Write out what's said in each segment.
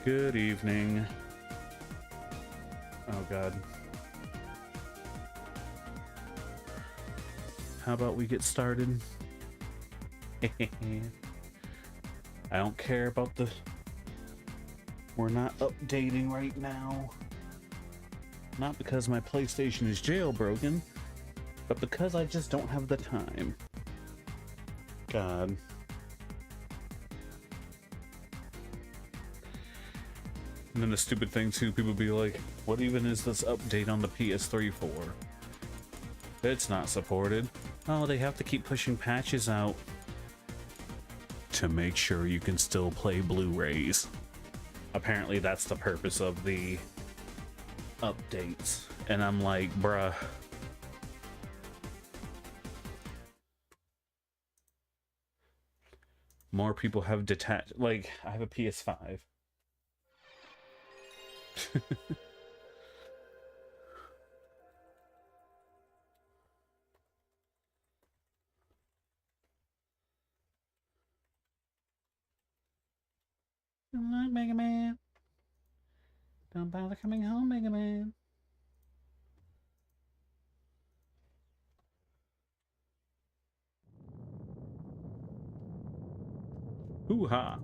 Good evening. Oh god. How about we get started? I don't care about the... We're not updating right now. Not because my PlayStation is jailbroken, but because I just don't have the time. God. And then the stupid thing too, people be like, what even is this update on the PS3 for? It's not supported. Oh, they have to keep pushing patches out to make sure you can still play Blu-rays. Apparently that's the purpose of the updates. And I'm like, bruh. More people have detached, like, I have a PS5. Mega Man. Don't bother coming home, Mega Man. Hoo-ha.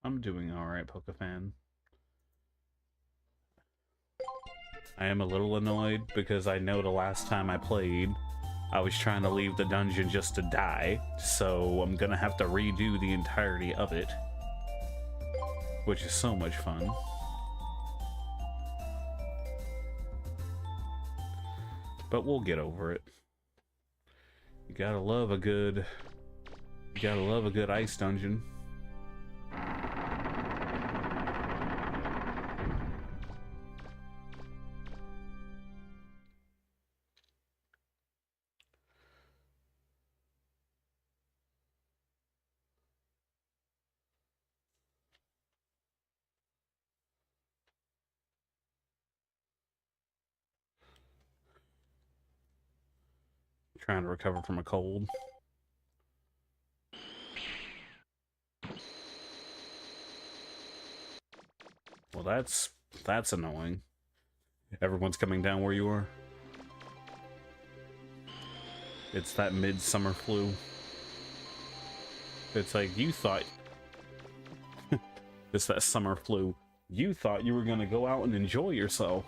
I'm doing alright, Pokefan. I am a little annoyed because I know the last time I played, I was trying to leave the dungeon just to die, so I'm gonna have to redo the entirety of it, which is so much fun. But we'll get over it. You gotta love a good ice dungeon. Trying to recover from a cold. Well, that's annoying. Everyone's coming down where you are. It's that midsummer flu. It's like, you thought... It's that summer flu. You thought you were gonna go out and enjoy yourself.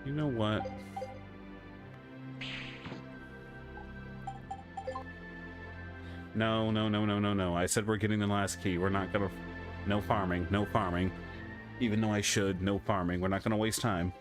You know what? No. I said we're getting the last key. We're not gonna... No farming. No farming. Even though I should. No farming. We're not gonna waste time.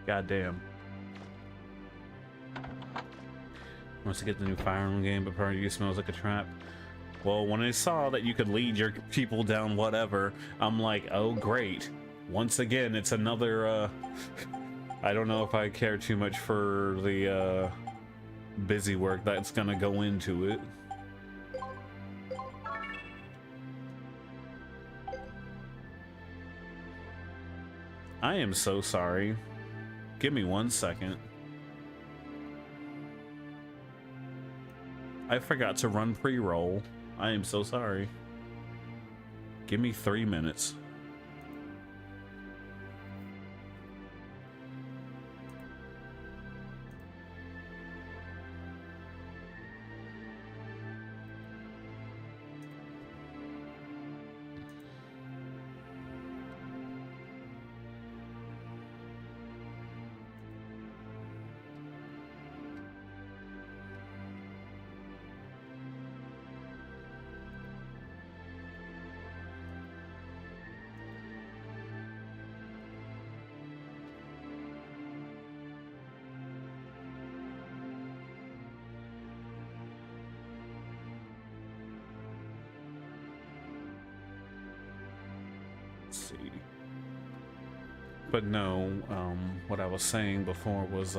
Goddamn. Wants to get the new Fire Emblem game, but part of you smells like a trap. Well, when I saw that you could lead your people down whatever, I'm like, oh great. Once again, it's another, I don't know if I care too much for the, busy work that's gonna go into it. I am so sorry. Give me 1 second. I forgot to run pre-roll. I am so sorry. Give me 3 minutes. See, but no, what I was saying before was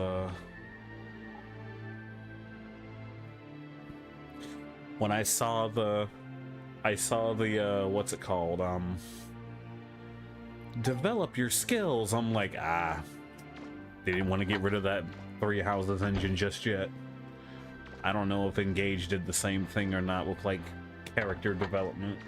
when I saw the what's it called, develop your skills, I'm like, they didn't want to get rid of that 3 houses engine just yet. I don't know if Engage did the same thing or not with like character development.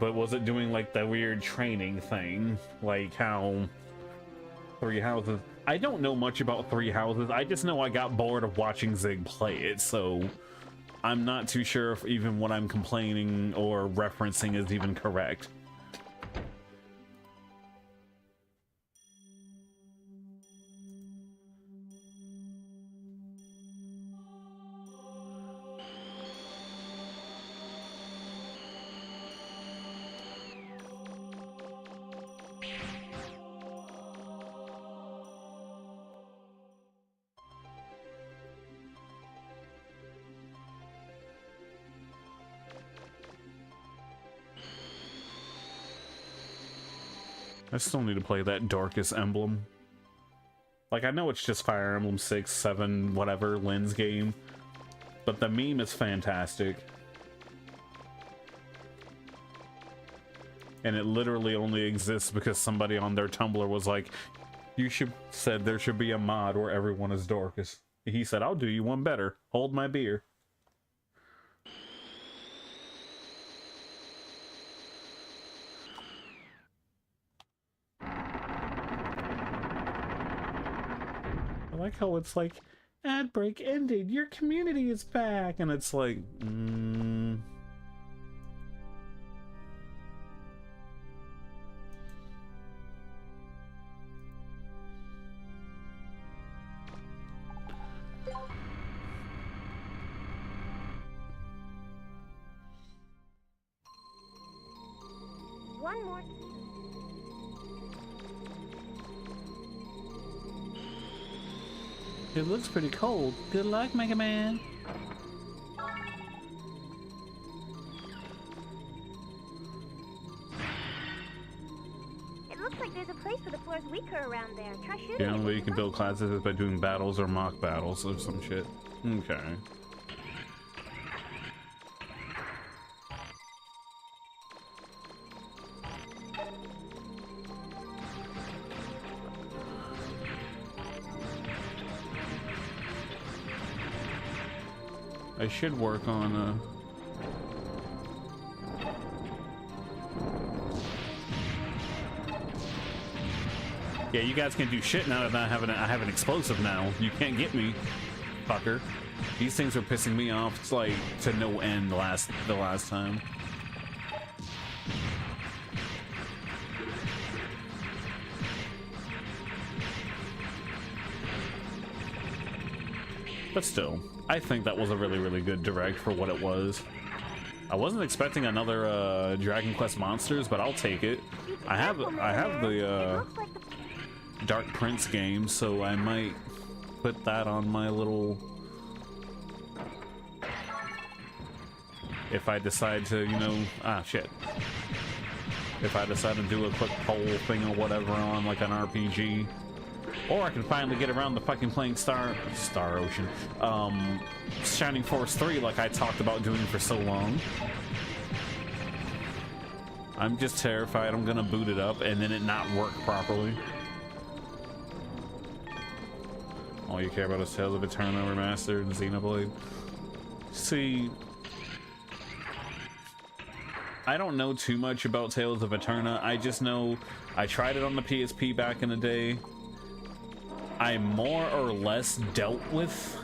But was it doing like the weird training thing, like how 3 houses? I don't know much about 3 houses. I just know I got bored of watching Zig play it, so I'm not too sure if even what I'm complaining or referencing is even correct. I still need to play that Darkest Emblem. Like, I know it's just Fire Emblem 6, 7, whatever, Lynn's game, but the meme is fantastic. And it literally only exists because somebody on their Tumblr was like, said there should be a mod where everyone is Dorcas. He said, I'll do you one better. Hold my beer. I like how it's like, ad break ended, your community is back, and it's like, One more. It looks pretty cold. Good luck, Mega Man. It looks like there's a place where the floor's weaker around there. Try shooting. The only way you can build classes is by doing battles or mock battles or some shit. Okay. I should work on yeah, you guys can do shit now that I have an explosive now. You can't get me, fucker. These things are pissing me off. It's like to no end the last time. But still, I think that was a really, really good direct for what it was. I wasn't expecting another Dragon Quest Monsters, but I'll take it. I have the Dark Prince game, so I might put that on my little... If I decide to, you know... Ah, shit. If I decide to do a quick poll thing or whatever on, like, an RPG. Or I can finally get around to fucking playing Star Ocean. Shining Force 3 like I talked about doing for so long. I'm just terrified I'm gonna boot it up and then it not work properly. All you care about is Tales of Eterna Remastered and Xenoblade. See, I don't know too much about Tales of Eterna. I just know I tried it on the PSP back in the day. I more or less dealt with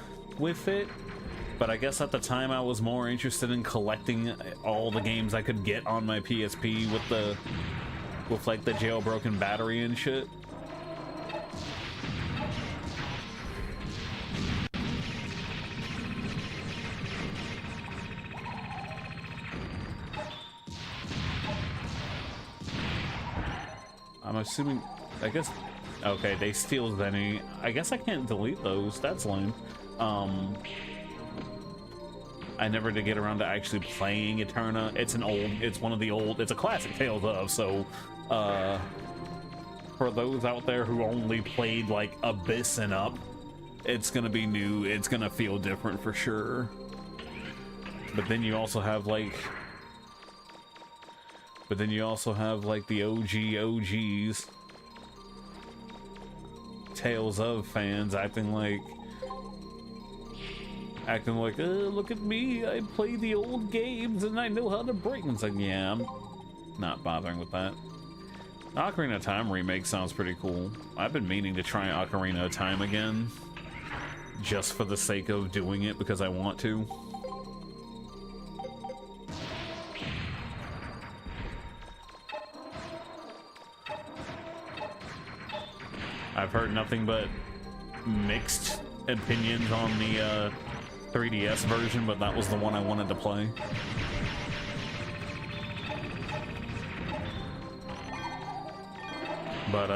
it, but I guess at the time I was more interested in collecting all the games I could get on my PSP with like the jailbroken battery and shit. I'm assuming, I guess, okay, they steal Zenny. I guess I can't delete those. That's lame. I never did get around to actually playing Eterna. It's one of the old, it's a classic Tales of, so, for those out there who only played, like, Abyss and up, it's gonna be new. It's gonna feel different for sure. But then you also have, like, the OGs. Tales of fans acting like, look at me, I play the old games and I know how to break them. It's like, yeah, I'm not bothering with that. Ocarina of Time remake sounds pretty cool. I've been meaning to try Ocarina of Time again, just for the sake of doing it because I want to. I've heard nothing but mixed opinions on the 3DS version, but that was the one I wanted to play. But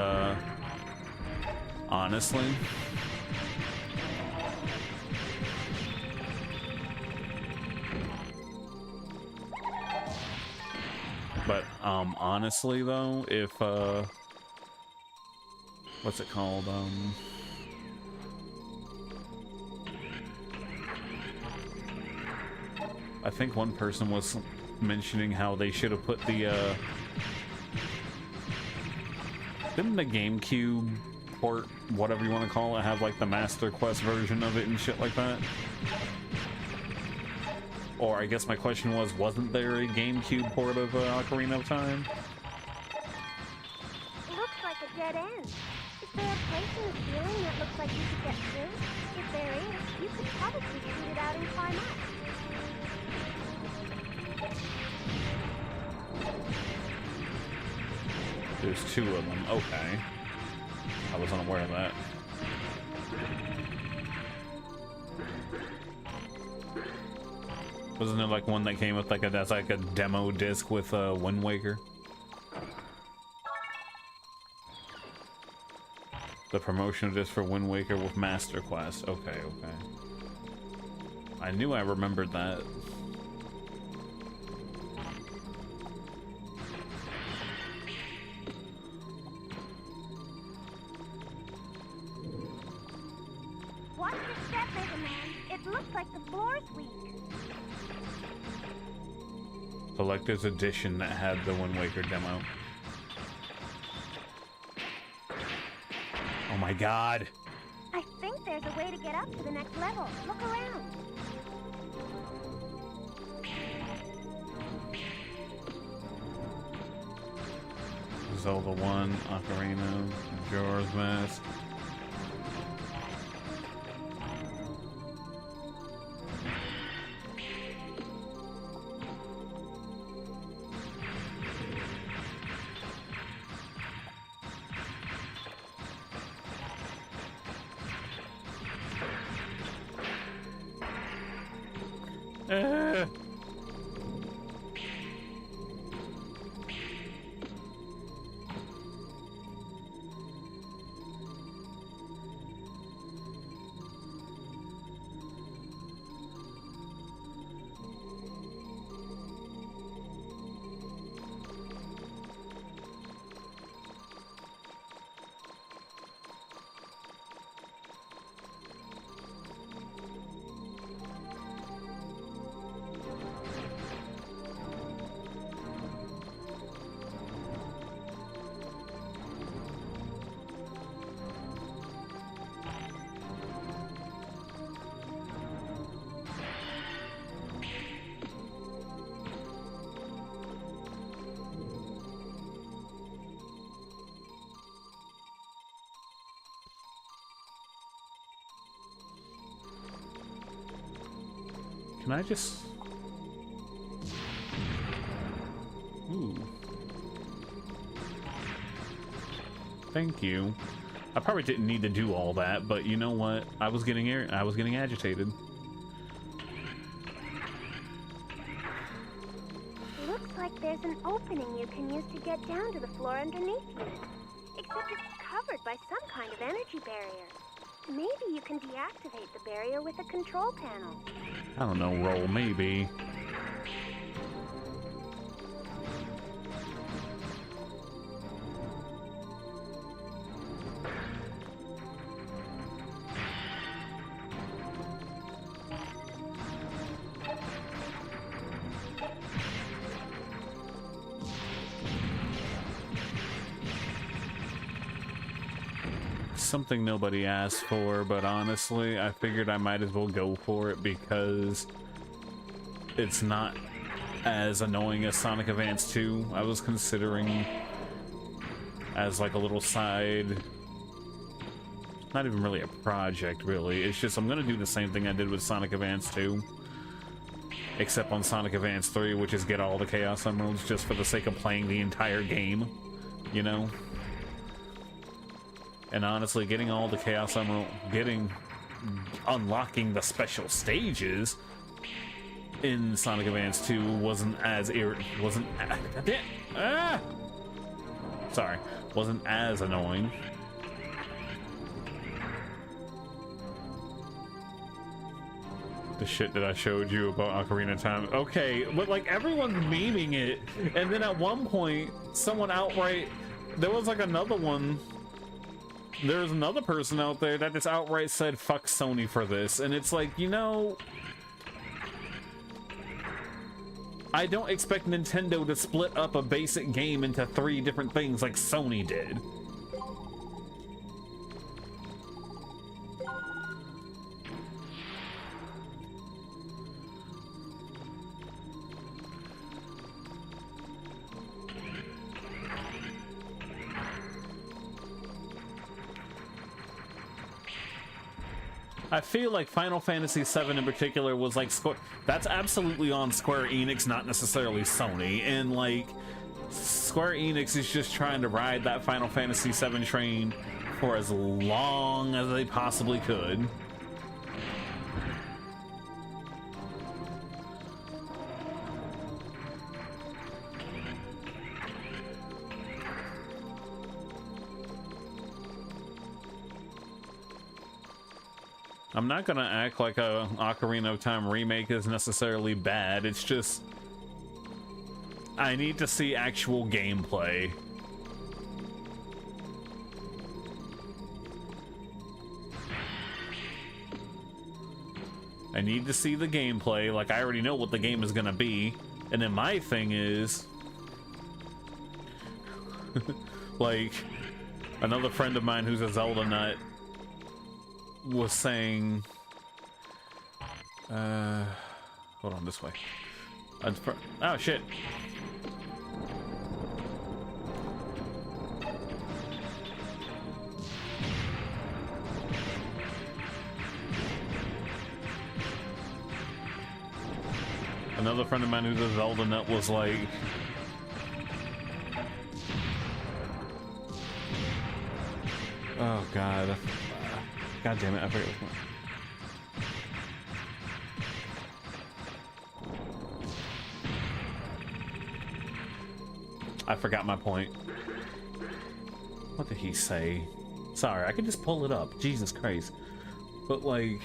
honestly, though, if what's it called? I think one person was mentioning how they should have put the didn't the GameCube port, whatever you want to call it, have like the Master Quest version of it and shit like that? Or I guess my question was, wasn't there a GameCube port of Ocarina of Time? Looks like a dead end. Is there a place in the ceiling that looks like you could get through? If there is, you could probably shoot it out and climb up. There's two of them. Okay. I was unaware of that. Wasn't there like one that came with like that's like a demo disc with Wind Waker? The promotional disc for Wind Waker with Master Quest. Okay, okay. I knew I remembered that. Watch your step, Mega Man. It looks like the floor's weak. Collector's edition that had the Wind Waker demo. Oh my god! I think there's a way to get up to the next level. Look around. Zelda 1, Ocarina, Majora's Mask. Can I just... Ooh. Thank you. I probably didn't need to do all that, but you know what? I was getting agitated. Looks like there's an opening you can use to get down to the floor underneath you. Except it's covered by some kind of energy barrier. Maybe you can deactivate the barrier with a control panel. I don't know, roll, maybe. Something nobody asked for, but honestly, I figured I might as well go for it because it's not as annoying as Sonic Advance 2. I was considering as like a little side, not even really a project, really. It's just I'm gonna do the same thing I did with Sonic Advance 2, except on Sonic Advance 3, which is get all the Chaos Emeralds just for the sake of playing the entire game, you know? And honestly, getting all the Chaos Emerald, unlocking the special stages in Sonic Advance 2 wasn't as annoying. The shit that I showed you about Ocarina of Time. Okay, but like everyone's memeing it, and then at one point, someone outright, there was like another one. There's another person out there that just outright said, fuck Sony for this. And it's like, you know, I don't expect Nintendo to split up a basic game into 3 different things like Sony did. I feel like Final Fantasy VII in particular was like that's absolutely on Square Enix, not necessarily Sony, and like Square Enix is just trying to ride that Final Fantasy VII train for as long as they possibly could. I'm not gonna act like a Ocarina of Time remake is necessarily bad. It's just I need to see actual gameplay. I need to see the gameplay. Like, I already know what the game is gonna be. And then my thing is like, another friend of mine who's a Zelda nut was saying, hold on, this way. Oh shit. Another friend of mine who's a Zelda nut was like, oh god. God damn it, I forget which one. I forgot my point. What did he say? Sorry, I could just pull it up. Jesus Christ. But like,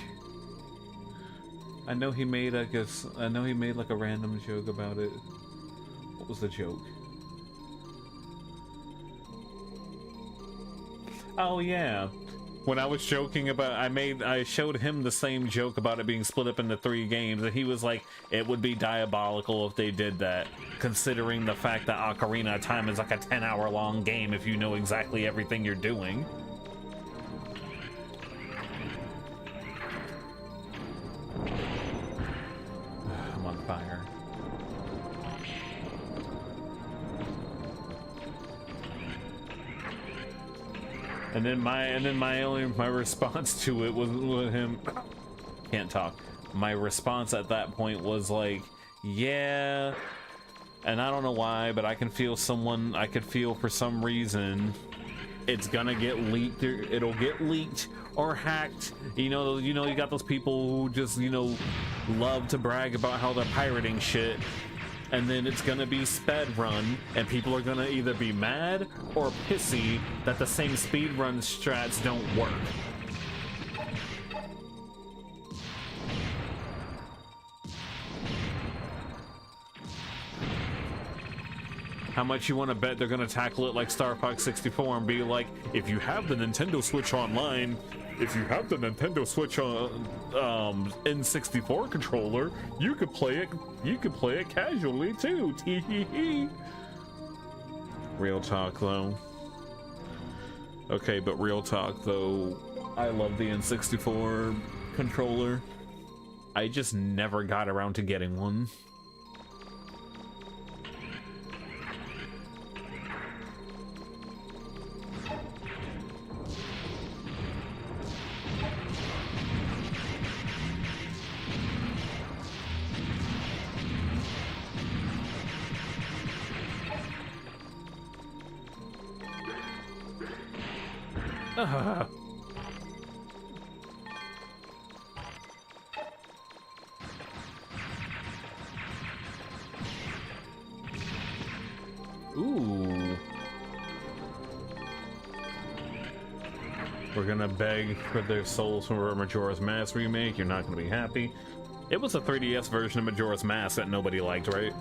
I know he made like a random joke about it. What was the joke? Oh yeah. When I was joking about, I showed him the same joke about it being split up into 3 games, and he was like, it would be diabolical if they did that, considering the fact that Ocarina of Time is like a 10-hour long game if you know exactly everything you're doing. I'm on fire. And then my response to it was with him, can't talk. my response at that point was like, yeah. And I don't know why, but I can feel for some reason it's gonna get leaked. It'll get leaked or hacked. You got those people who just, love to brag about how they're pirating shit. And then it's gonna be sped run, and people are gonna either be mad or pissy that the same speed run strats don't work. How much you want to bet they're going to tackle it like Star Fox 64 and be like, if you have the Nintendo Switch Online, if you have the Nintendo Switch N64 controller, you could play it casually too. Tee. Real talk though. Okay, but real talk though, I love the N64 controller. I just never got around to getting one. Ooh. We're gonna beg for their souls for a Majora's Mask remake. You're not gonna be happy. It was a 3DS version of Majora's Mask that nobody liked, right?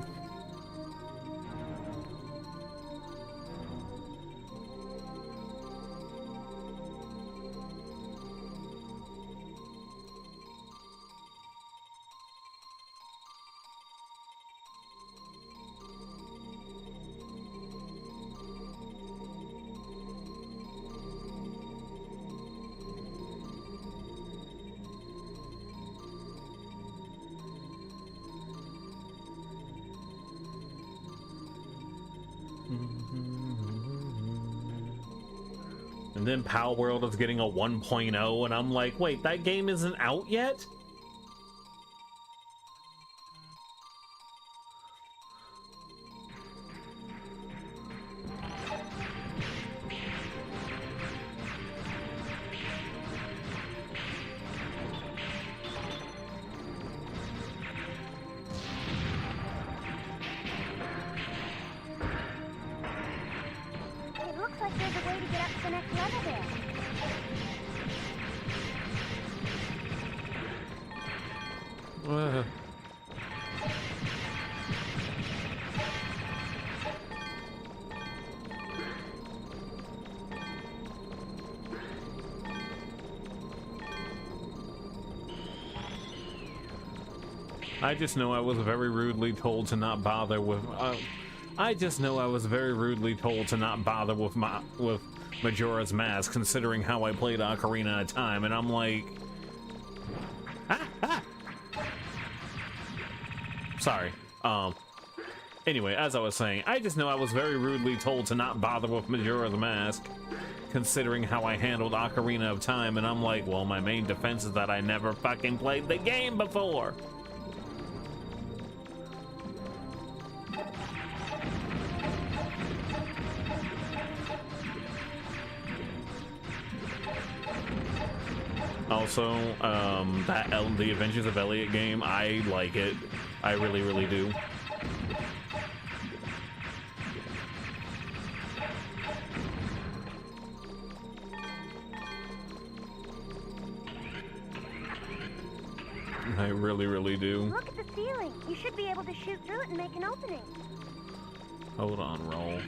And then Pal World is getting a 1.0, and I'm like, wait, that game isn't out yet? I just know I was very rudely told to not bother with. I just know I was very rudely told to not bother with Majora's Mask, considering how I played Ocarina of Time, and I'm like, sorry. Anyway, as I was saying, I just know I was very rudely told to not bother with Majora's Mask, considering how I handled Ocarina of Time, and I'm like, well, my main defense is that I never fucking played the game before. Also, the Adventures of Elliot game, I like it. I really, really do. I really, really do. Look at the ceiling. You should be able to shoot through it and make an opening. Hold on, roll.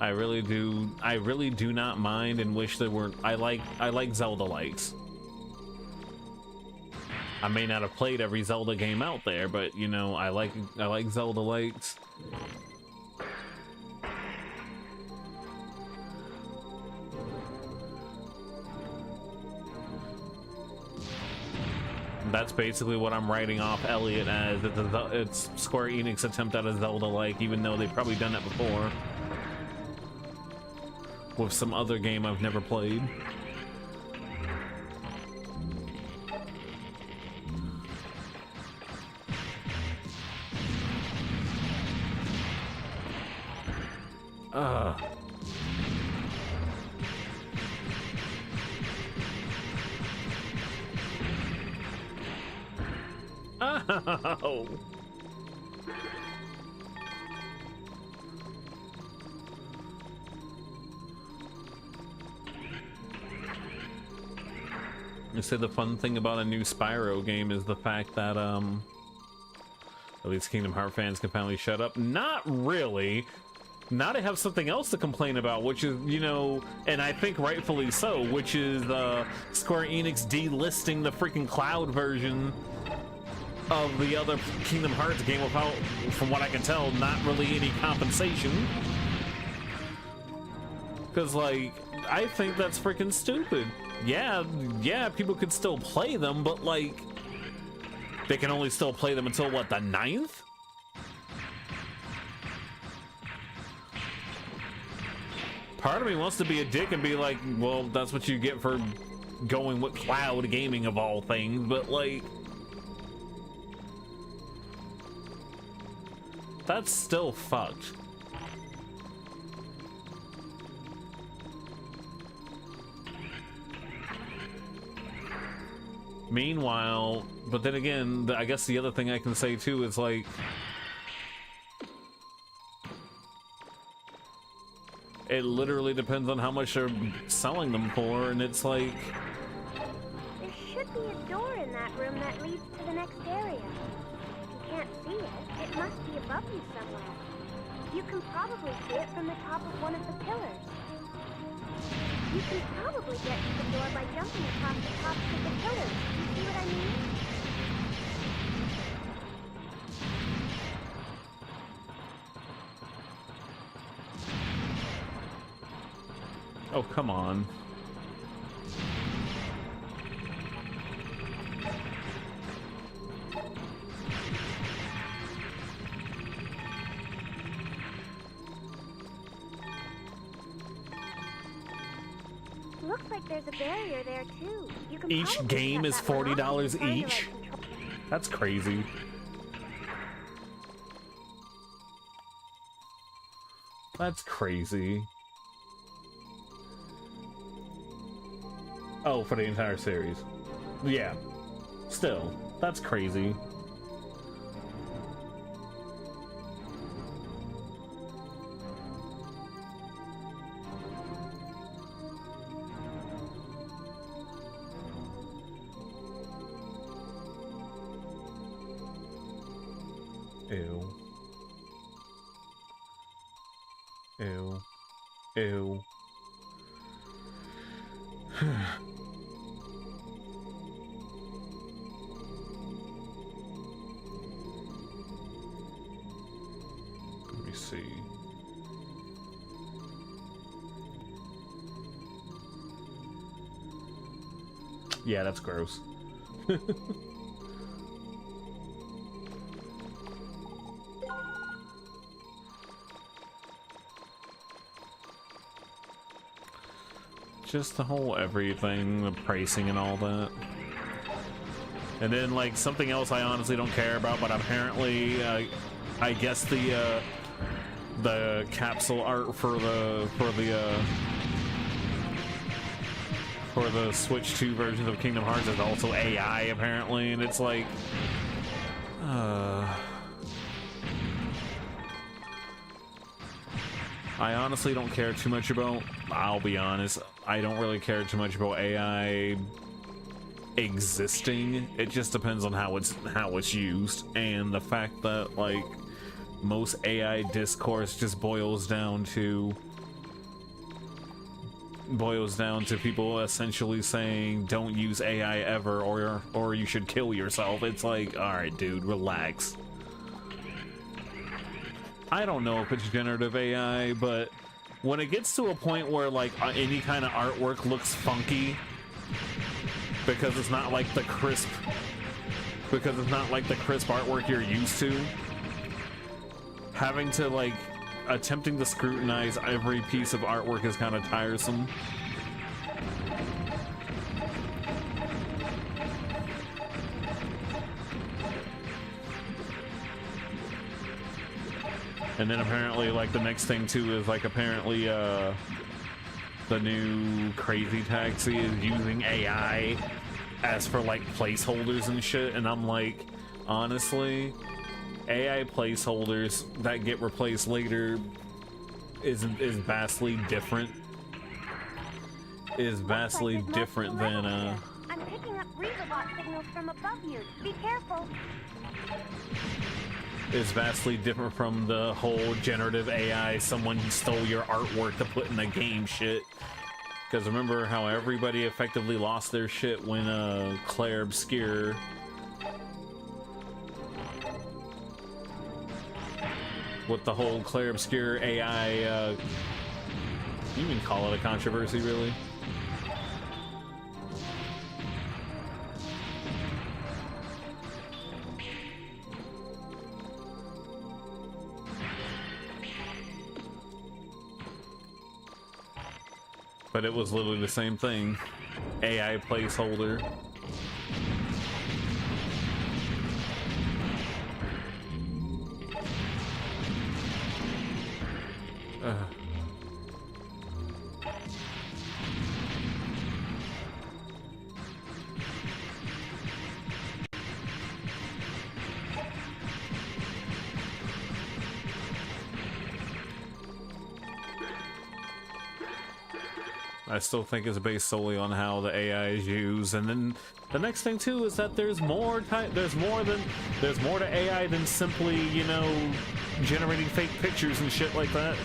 I really do not mind and wish there weren't. I like Zelda lights. I may not have played every Zelda game out there, but you know, I like Zelda lights. That's basically what I'm writing off Elliot as. It's Square Enix attempt at a Zelda-like, even though they've probably done it before with some other game I've never played. Oh. You say the fun thing about a new Spyro game is the fact that at least Kingdom Hearts fans can finally shut up. Not really. Now they have something else to complain about, which is, you know, and I think rightfully so, which is Square Enix delisting the freaking cloud version of the other Kingdom Hearts game without, from what I can tell, not really any compensation. Because, like, I think that's freaking stupid. Yeah, people could still play them, but, like, they can only still play them until, what, the 9th? Part of me wants to be a dick and be like, well, that's what you get for going with cloud gaming of all things, but, like, that's still fucked. Meanwhile, but then again, I guess the other thing I can say too is, like, it literally depends on how much they're selling them for, and it's like, there should be a door in that room that leads to the next area. If you can't see it, it must be above you somewhere. You can probably see it from the top of one of the pillars. You can probably get to the door by jumping across the tops of the pillars. You see what I mean? oh, come on. Looks like there's a barrier there too. You can Each probably game shut is that one off if $40 you find the each? right control. That's crazy. That's crazy. Oh, for the entire series. Yeah. Still, that's crazy. Ew. Ew. Ew. Let me see. Yeah, that's gross. Just the whole everything, the pricing and all that. And then, like, something else I honestly don't care about, but apparently, I guess the capsule art for the Switch 2 versions of Kingdom Hearts is also AI, apparently, and it's like, I honestly don't care too much about, I'll be honest, I don't really care too much about AI existing. It just depends on how it's used, and the fact that, like, most AI discourse just boils down to people essentially saying don't use AI ever, or you should kill yourself. It's like, all right, dude, relax. I don't know if it's generative AI, but when it gets to a point where, like, any kind of artwork looks funky because it's not like the crisp artwork you're used to, having to, like, attempting to scrutinize every piece of artwork is kind of tiresome. And then apparently, like, the next thing too is like apparently the new crazy taxi is using AI as for like placeholders and shit, and I'm like, honestly, AI placeholders that get replaced later is vastly different. Is vastly different than I'm picking up Reaverbot signals from above you. Be careful. Is vastly different from the whole generative AI, someone stole your artwork to put in the game shit. Because remember how everybody effectively lost their shit when Claire Obscure with the whole Claire Obscure AI, you can call it a controversy, really. But it was literally the same thing. AI placeholder. I still think it's based solely on how the AI is used, and then the next thing too is that there's more to AI than simply, you know, generating fake pictures and shit like that.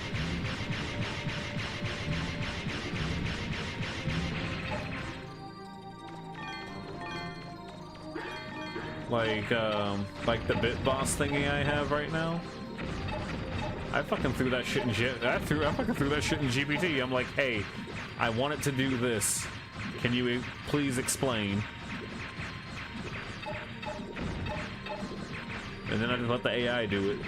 Like the BitBoss thingy I have right now. I fucking threw that shit in I fucking threw that shit in GPT. I'm like, hey, I want it to do this. Can you please explain? And then I just let the AI do it.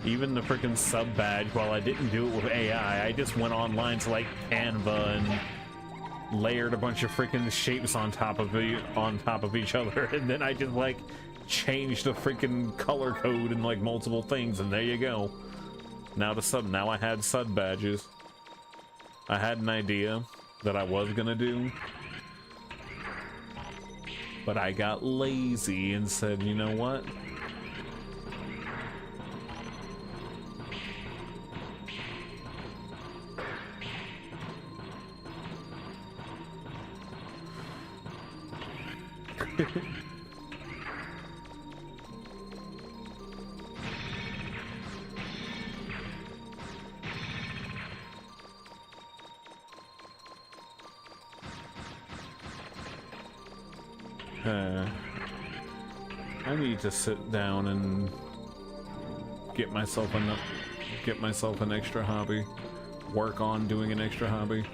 Even the freaking sub badge, while I didn't do it with AI, I just went online to like Canva and layered a bunch of freaking shapes on top of each other, and then I just like changed the freaking color code in like multiple things, and there you go. Now I had sub badges. I had an idea that I was gonna do, but I got lazy and said, you know what? I need to sit down and get myself an extra hobby. Work on doing an extra hobby.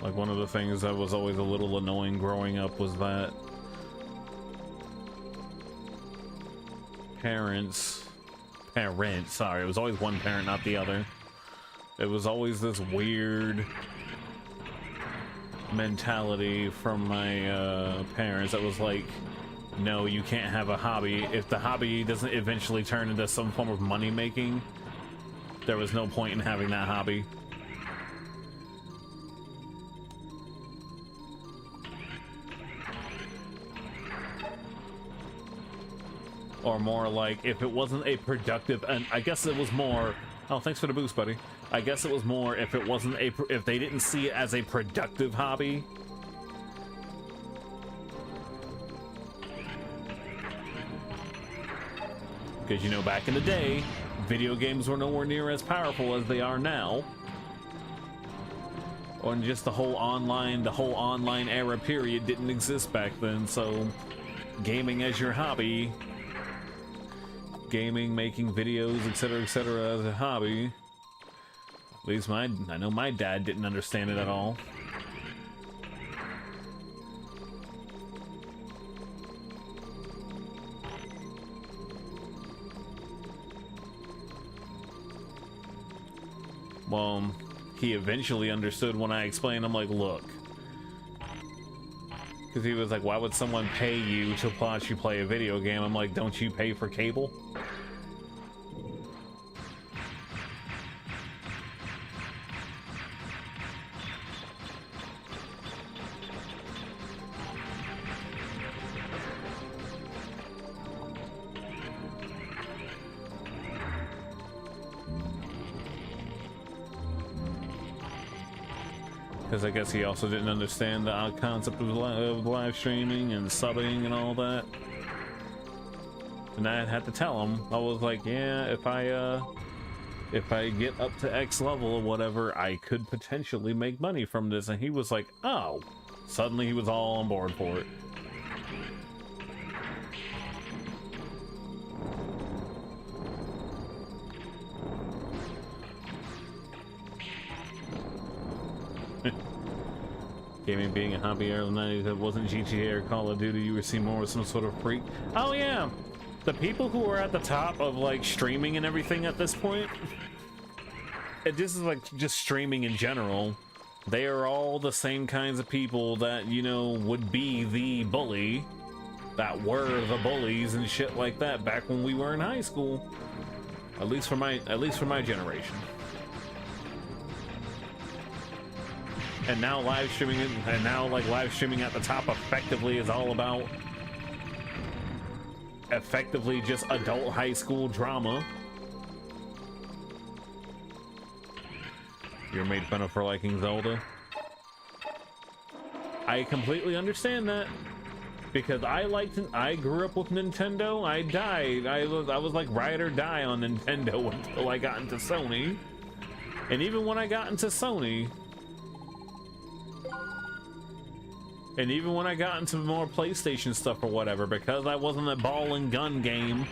Like, one of the things that was always a little annoying growing up was that parents, sorry, it was always one parent, not the other. It was always this weird mentality from my parents that was like, no, you can't have a hobby. If the hobby doesn't eventually turn into some form of money making, there was no point in having that hobby. Or more like, if it wasn't a productive, and I guess it was more, oh, thanks for the boost, buddy. I guess it was more if it wasn't if they didn't see it as a productive hobby. Because, you know, back in the day, video games were nowhere near as powerful as they are now. or just the whole online era period didn't exist back then. So gaming as your hobby, gaming, making videos, etc., as a hobby. At least I know my dad didn't understand it at all. Well, he eventually understood when I explained. I'm like, look, because he was like, why would someone pay you to watch you play a video game? I'm like, don't you pay for cable? Because I guess he also didn't understand the concept of live streaming and subbing and all that. And I had to tell him. I was like, yeah, if I get up to X level or whatever, I could potentially make money from this. And he was like, oh. Suddenly he was all on board for it. Gaming being a hobby early 90s, it wasn't GTA or Call of Duty, you were seen more as some sort of freak. Oh yeah, the people who are at the top of like streaming and everything at this point, this is like just streaming in general, they are all the same kinds of people that, you know, would be the bully, that were the bullies and shit like that back when we were in high school. At least for my generation. And now live streaming, live streaming at the top effectively is all about effectively just adult high school drama. You're made fun of for liking Zelda. I completely understand that, because I grew up with Nintendo. I died. I was like ride or die on Nintendo until I got into Sony. And even when I got into Sony, and even when I got into more PlayStation stuff or whatever, because I wasn't a ball and gun game,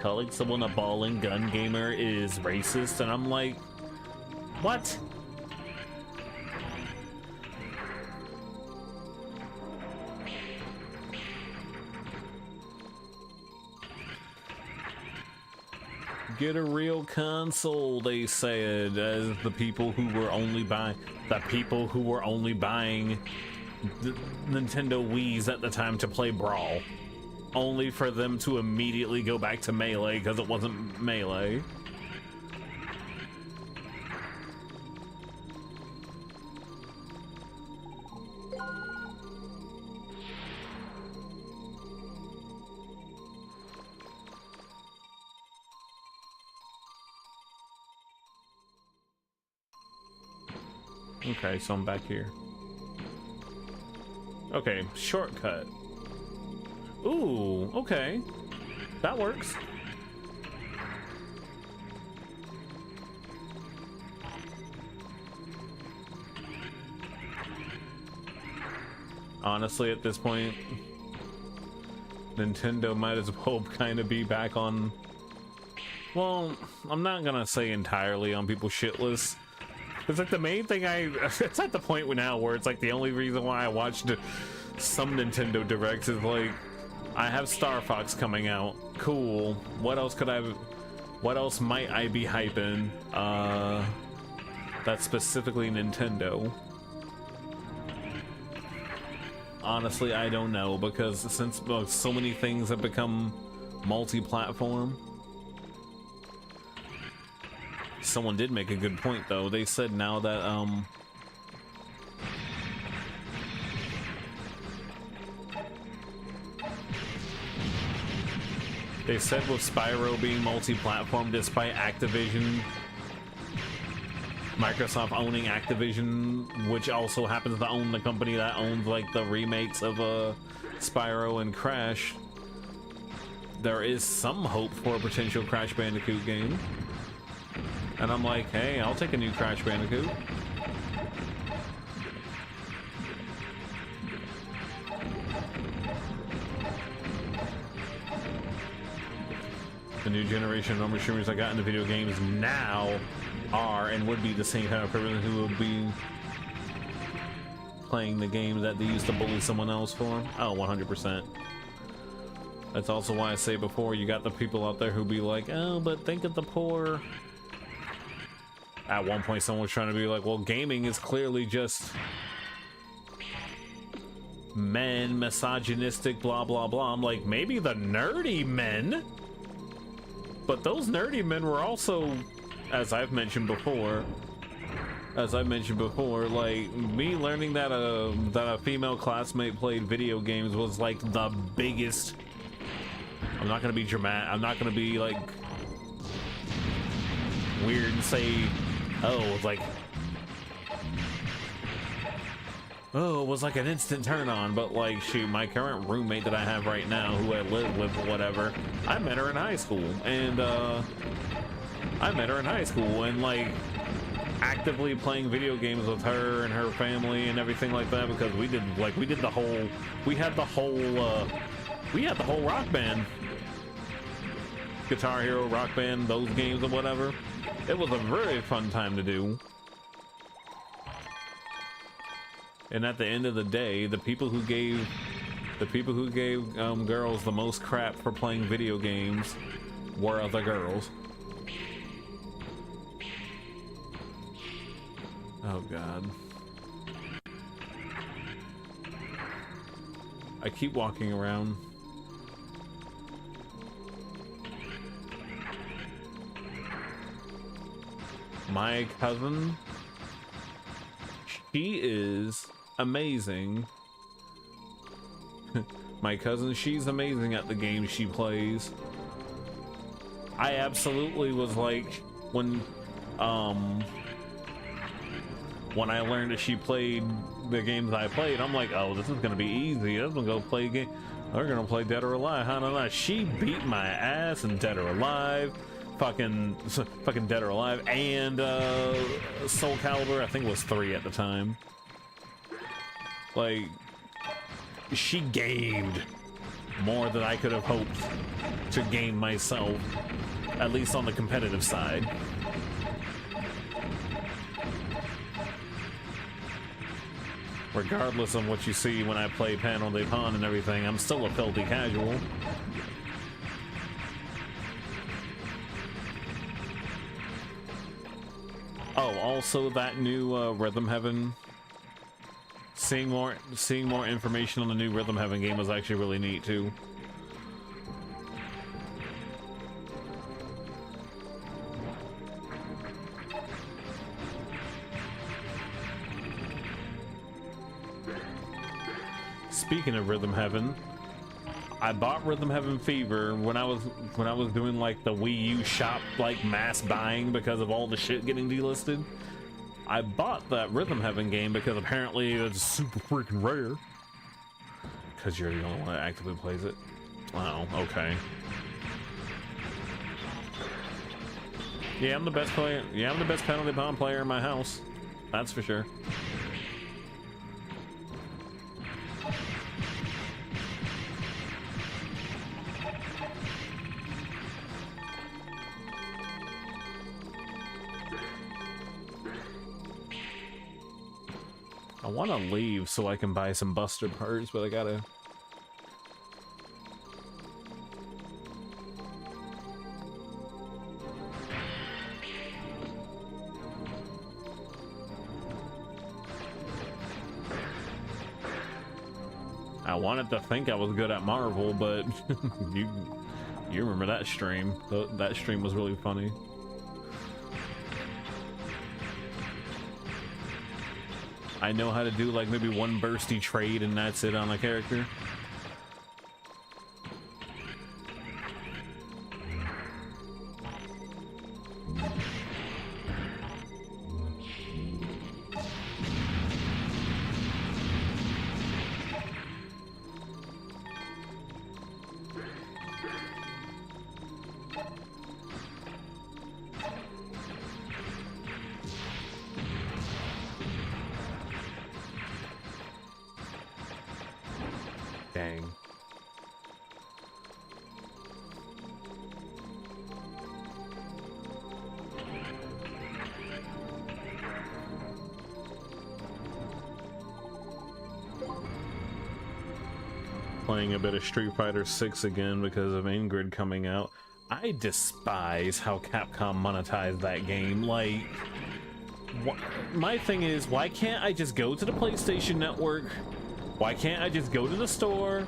calling someone a ball and gun gamer is racist, and I'm like, what? Get a real console, they said, as the people who were only buying the Nintendo Wii's at the time to play Brawl. Only for them to immediately go back to Melee because it wasn't Melee. Okay, so I'm back here. Okay, shortcut. Ooh, okay. That works. Honestly, at this point, Nintendo might as well kind of be back on... Well, I'm not gonna say entirely on people's shit list. It's like the main thing it's at the point now where it's like the only reason why I watched some Nintendo Directs is like, I have Star Fox coming out. Cool. What else might I be hyping? That's specifically Nintendo. Honestly, I don't know, because since so many things have become multi-platform. Someone did make a good point though. They said now that They said with Spyro being multi-platform, despite Microsoft owning Activision, which also happens to own the company that owns like the remakes of Spyro and Crash, there is some hope for a potential Crash Bandicoot game. And I'm like, hey, I'll take a new Crash Bandicoot. The new generation of number streamers I got into video games now are and would be the same kind of person who would be playing the game that they used to bully someone else for. Oh, 100%. That's also why I say before, you got the people out there who be like, oh, but think of the poor. At one point, someone was trying to be like, well, gaming is clearly just men, misogynistic, blah, blah, blah. I'm like, maybe the nerdy men? But those nerdy men were also, as I've mentioned before, like me learning that a female classmate played video games was like the biggest. I'm not gonna be dramatic. I'm not gonna be like weird and say, oh, it was like an instant turn on. But like, shoot, my current roommate that I have right now, who I live with, whatever, I met her in high school, and like actively playing video games with her and her family and everything like that, because we had the whole rock band, Guitar Hero, Rock Band, those games and whatever. It was a very fun time to do. And at the end of the day, the people who gave girls the most crap for playing video games were other girls. Oh God. I keep walking around. My cousin, she is amazing. My cousin, she's amazing at the games she plays. I absolutely was like, when I learned that she played the games I played, I'm like, oh, this is gonna be easy. I'm gonna go play a game. They're gonna play Dead or Alive. Huh? She beat my ass in Dead or Alive, fucking Dead or Alive, and Soul Calibur. I think it was 3 at the time. Like, she gamed more than I could have hoped to game myself, at least on the competitive side. Regardless of what you see when I play Panel de Pon and everything, I'm still a filthy casual. Oh, also that new Rhythm Heaven. Seeing more information on the new Rhythm Heaven game was actually really neat too. Speaking of Rhythm Heaven, I bought Rhythm Heaven Fever when I was doing like the Wii U shop like mass buying because of all the shit getting delisted. I bought that Rhythm Heaven game because apparently it's super freaking rare. Because you're the only one that actively plays it. Oh, okay. Yeah, I'm the best player. Yeah, I'm the best Penalty Bomb player in my house. That's for sure. I want to leave so I can buy some Buster parts, but I gotta... I wanted to think I was good at Marvel, but you remember that stream. That stream was really funny. I know how to do like maybe one bursty trade and that's it on a character. Dang. Playing a bit of Street Fighter 6 again because of Ingrid coming out. I despise how Capcom monetized that game. Like, my thing is, why can't I just go to the PlayStation Network? Why can't I just go to the store,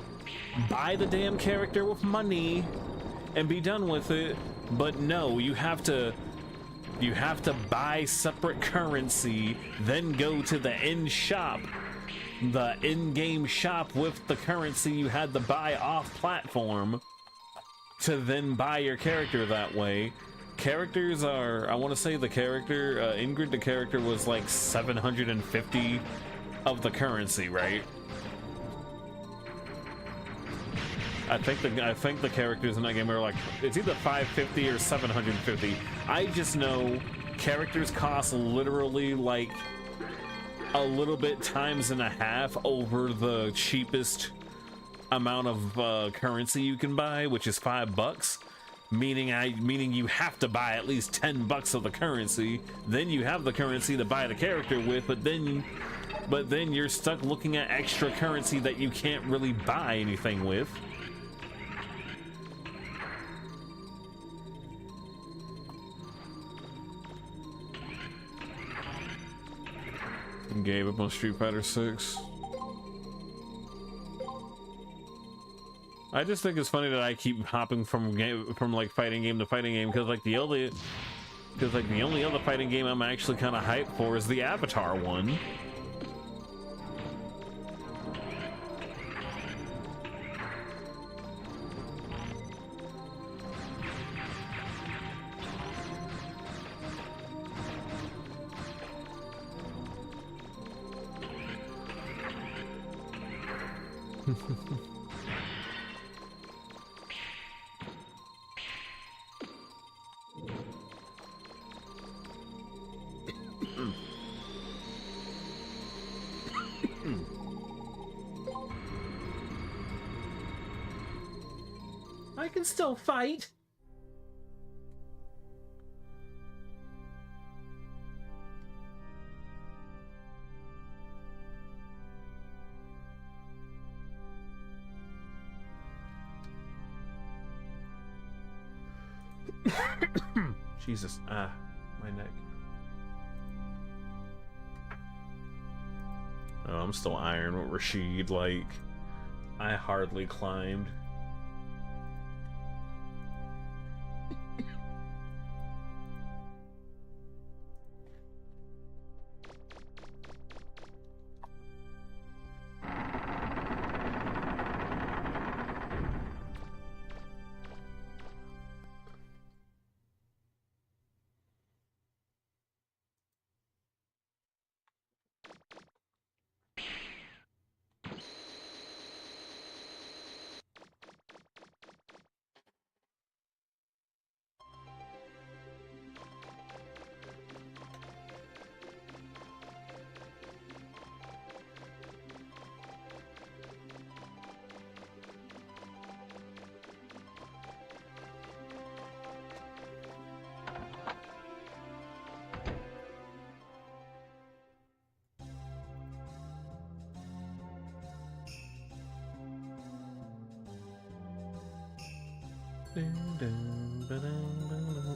buy the damn character with money, and be done with it? But no, you have to buy separate currency, then go to the in-shop, the in-game shop with the currency you had to buy off platform, to then buy your character that way. Characters are, I want to say the character, Ingrid, the character was like 750 of the currency, right? I think the characters in that game are like, it's either 550 or 750. I just know characters cost literally like a little bit times and a half over the cheapest amount of currency you can buy, which is $5, meaning you have to buy at least $10 of the currency. Then you have the currency to buy the character with, but then you're stuck looking at extra currency that you can't really buy anything with. Gave up on Street Fighter 6. I just think it's funny that I keep hopping from like fighting game to fighting game, because like the only other fighting game I'm actually kind of hyped for is the Avatar one. I can still fight. Jesus, my neck. Oh, I'm still iron with Rashid. Like, I hardly climbed.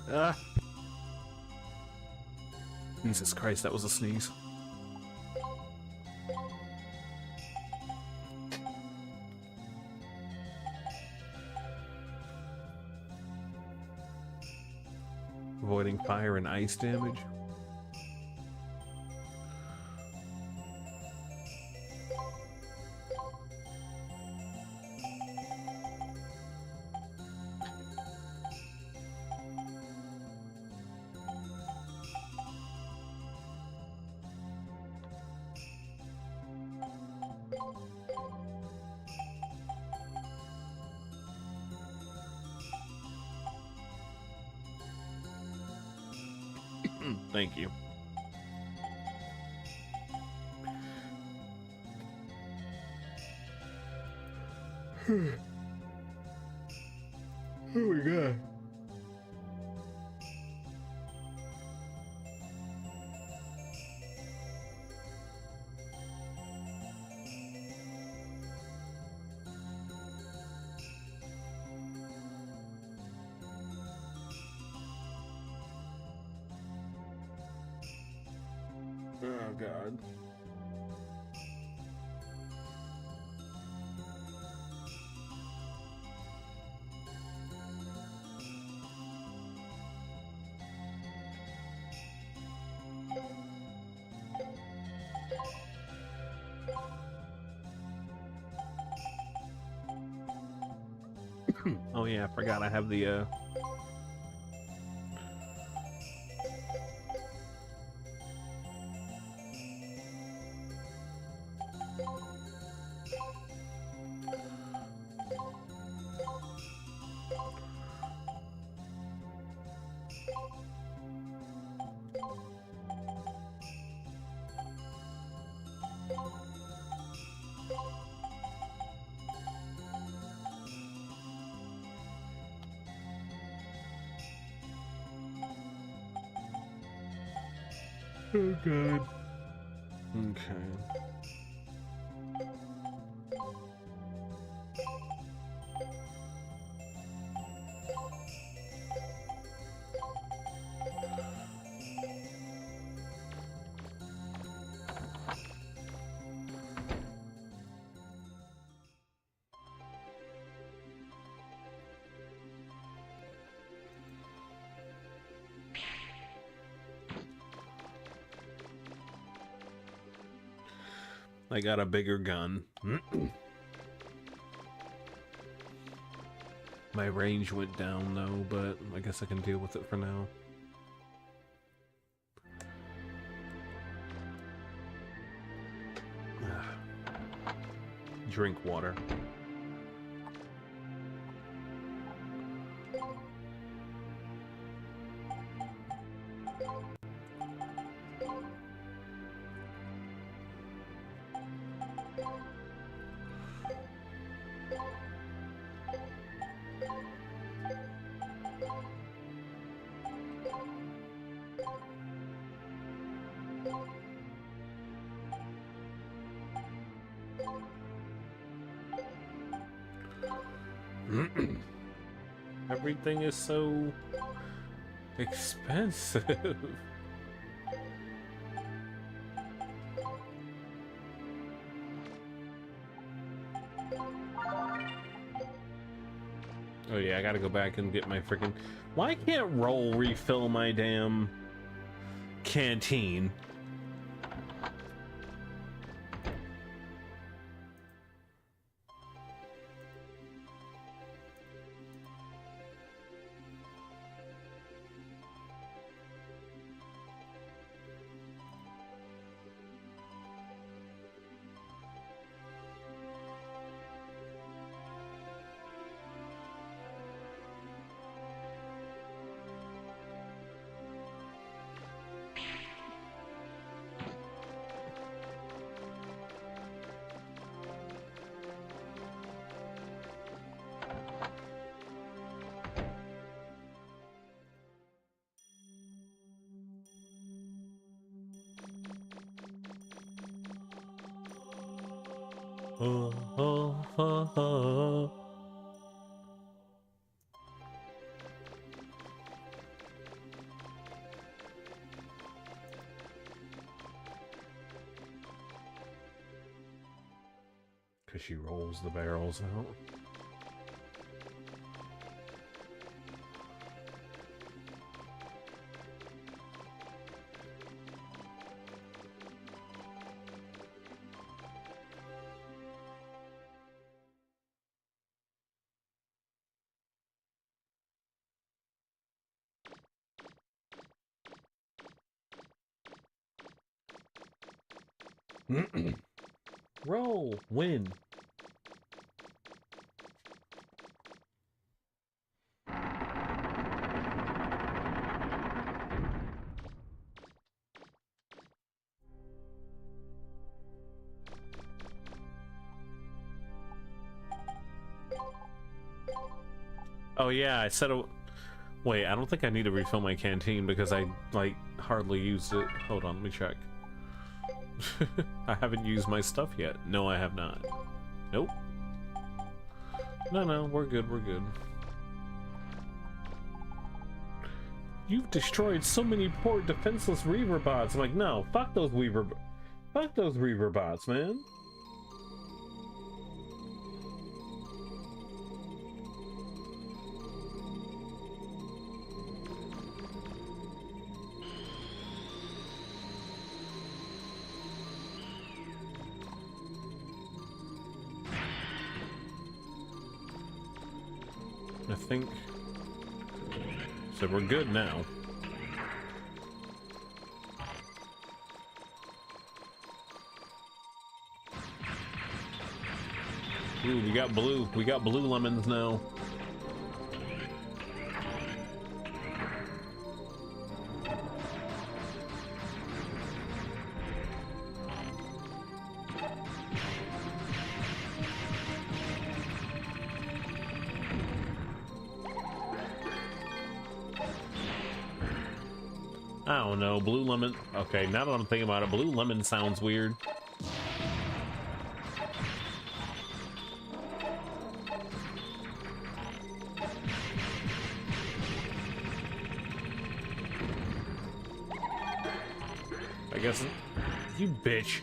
Ah. Jesus Christ, that was a sneeze. Avoiding fire and ice damage. Thank you. Oh my god. Oh god. Oh yeah, I forgot I have the oh god. Okay. I got a bigger gun. My range went down though, but I guess I can deal with it for now. Drink water. Everything is so expensive. Oh yeah, I gotta go back and get my freaking... Why can't Roll refill my damn canteen? Because she rolls the barrels out. Roll. Win. Oh yeah, I said. Wait, I don't think I need to refill my canteen because I like hardly used it. Hold on, let me check. I haven't used my stuff yet. No, I have not. Nope. No, we're good. We're good. You've destroyed so many poor defenseless Reaver bots. I'm like, no, fuck those Reaver bots, man. I think so. We're good now. Ooh, we got blue. We got blue lemons now. I don't know, blue lemon. Okay, now that I'm thinking about it, blue lemon sounds weird. I guess. You bitch.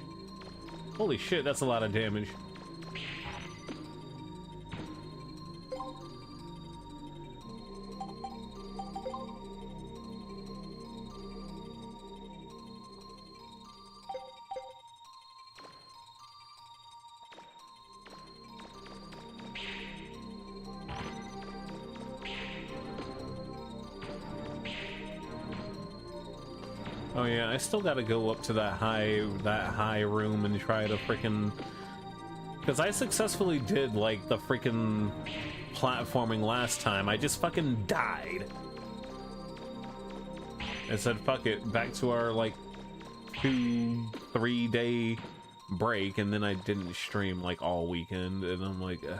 Holy shit, that's a lot of damage. Oh yeah, I still gotta go up to that high room and try to frickin'... Because I successfully did, like, the frickin' platforming last time. I just fucking died. I said, fuck it, back to our, like, 2-3 day break, and then I didn't stream, like, all weekend, and I'm like, ugh.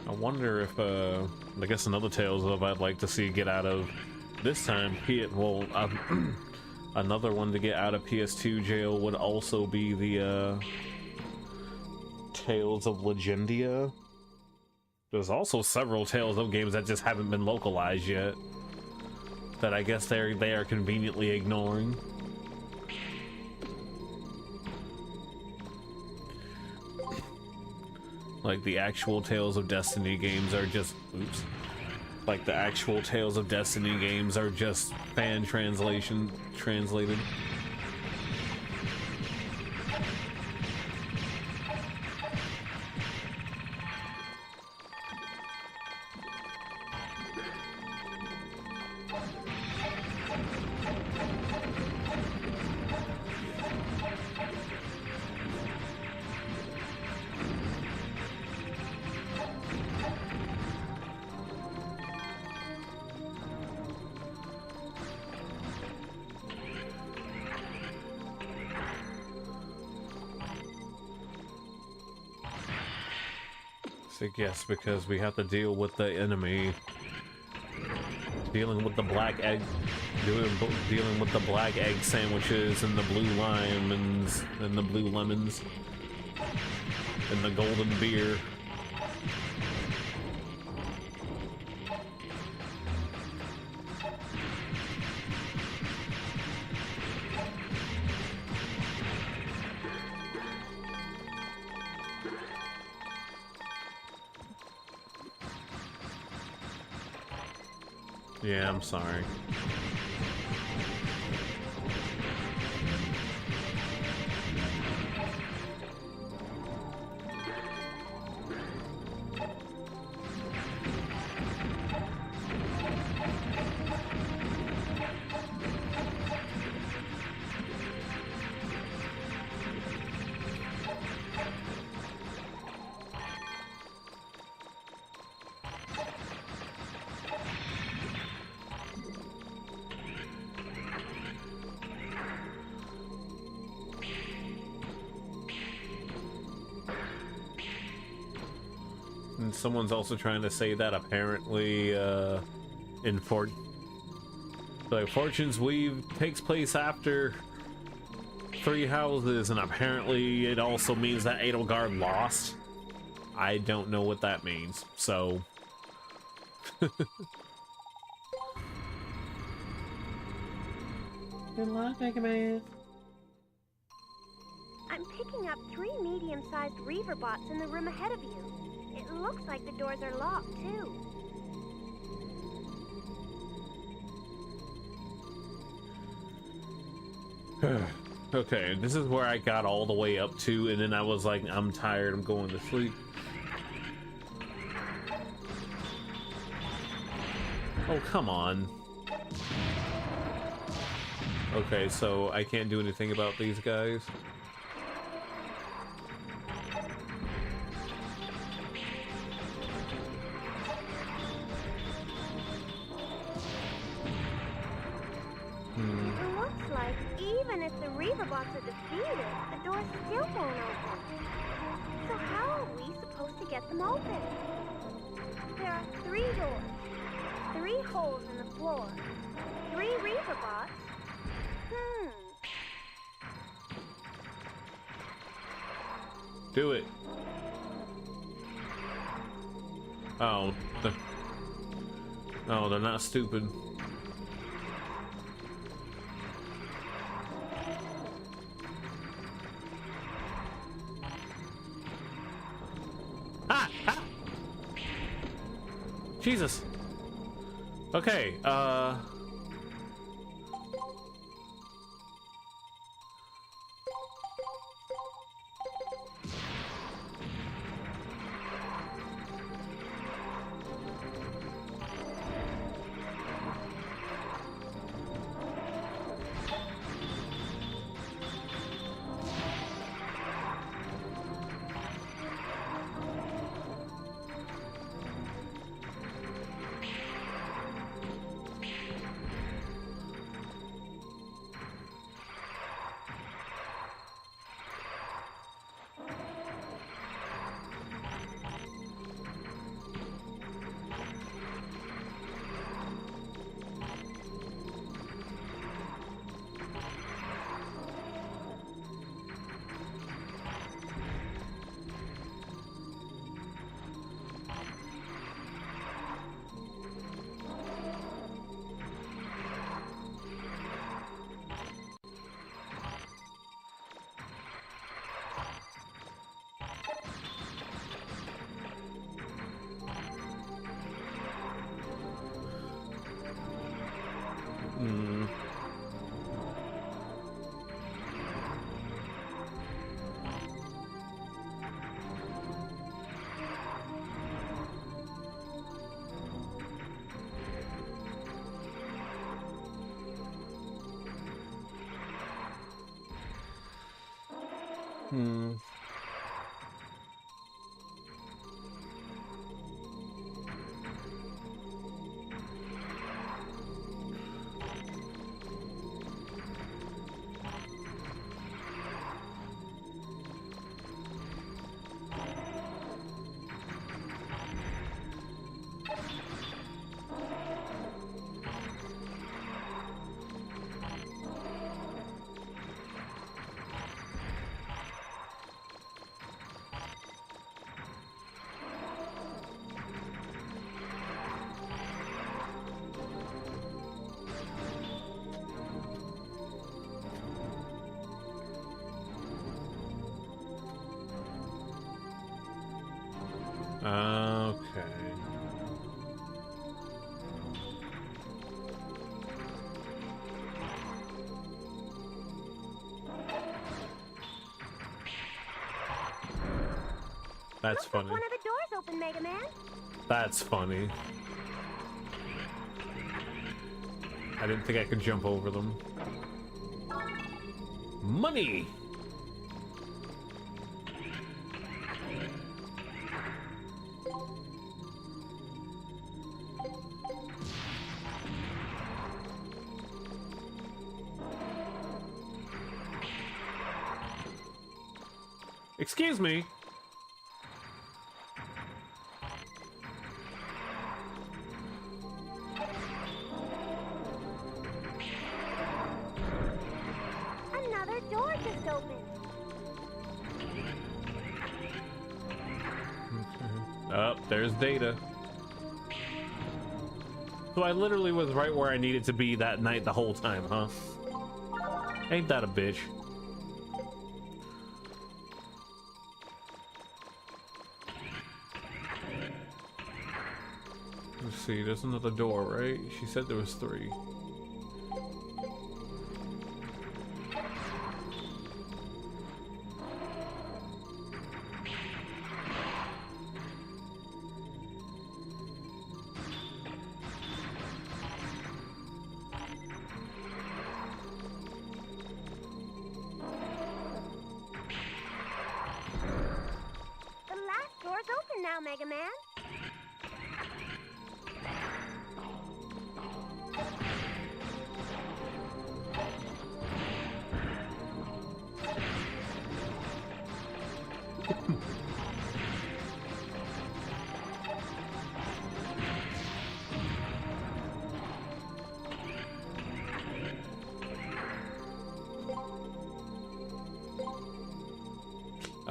I wonder if, I guess another Tales of I'd like to see get out of this time. Well, another one to get out of PS2 jail would also be the, Tales of Legendia. There's also several Tales of games that just haven't been localized yet, that I guess they are conveniently ignoring. Like the actual Tales of Destiny games are just, oops. Like the actual Tales of Destiny games are just fan translated. Yes, because we have to deal with the enemy. Dealing with the black egg, dealing with the black egg sandwiches and the blue lemons and the blue lemons and the golden beer. Yeah, I'm sorry. and someone's also trying to say that apparently in Fortune's Weave takes place after Three Houses, and apparently it also means that Edelgard lost. I don't know what that means, so... Good luck, Mega Man. I'm picking up 3 medium-sized Reaver bots in the room ahead of you. It looks like the doors are locked, too. Okay, this is where I got all the way up to, and then I was like, I'm tired, I'm going to sleep. Oh, come on. Okay, so I can't do anything about these guys. It looks like even if the Reaver bots are defeated, the doors still won't open. So how are we supposed to get them open? There are 3 doors, 3 holes in the floor, 3 Reaver bots. Do it. Oh, oh, they're not stupid. Ah! Ah! Jesus. Okay, okay. That's Looks like funny. one of the doors open, Mega Man. That's funny. I didn't think I could jump over them. Money! Excuse me. Oh, there's data. So I literally was right where I needed to be that night the whole time, huh? Ain't that a bitch? Let's see, there's another door, right? She said there was 3. Now, Mega Man.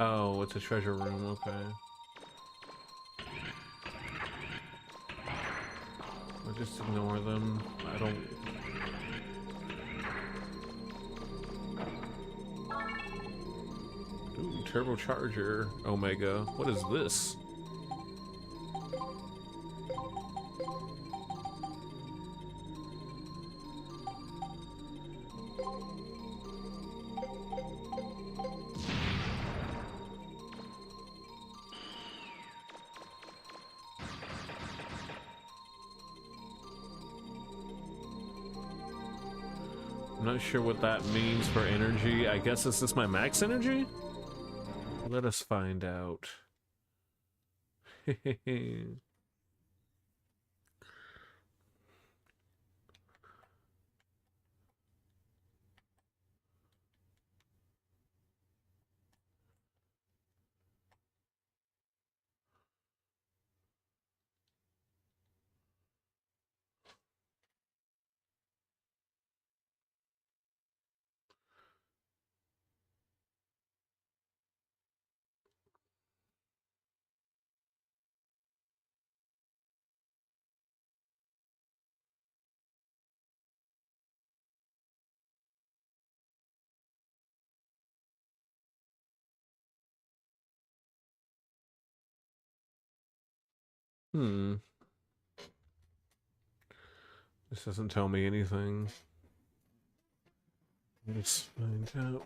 Oh, it's a treasure room, okay. I'll just ignore them. I don't... Ooh, turbocharger, Omega. What is this? I'm not sure what that means for energy. I guess is this my max energy? Let us find out. This doesn't tell me anything. Let's find out.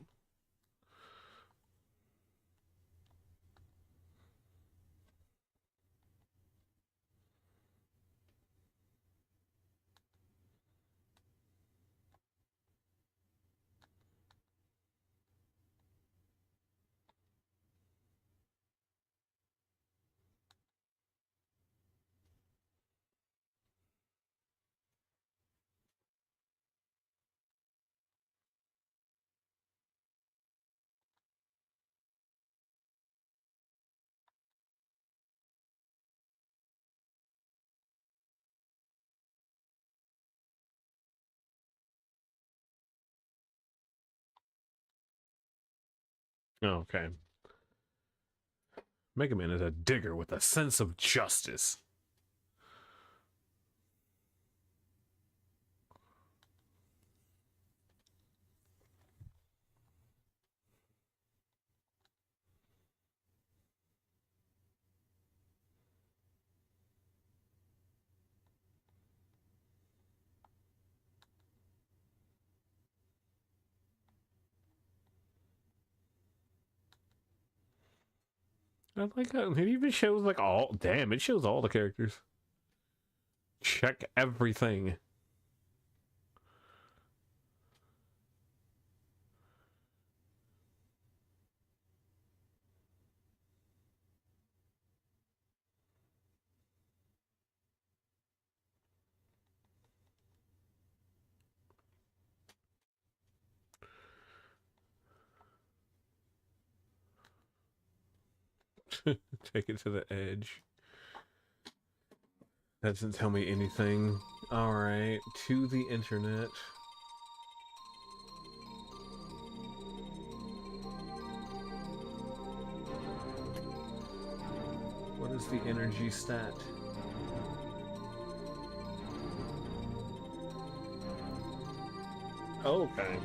Oh, okay. Mega Man is a digger with a sense of justice. I like how it even shows like all. Damn, it shows all the characters. Check everything. Take it to the edge. That doesn't tell me anything. Alright, to the internet. What What is the energy stat? Okay.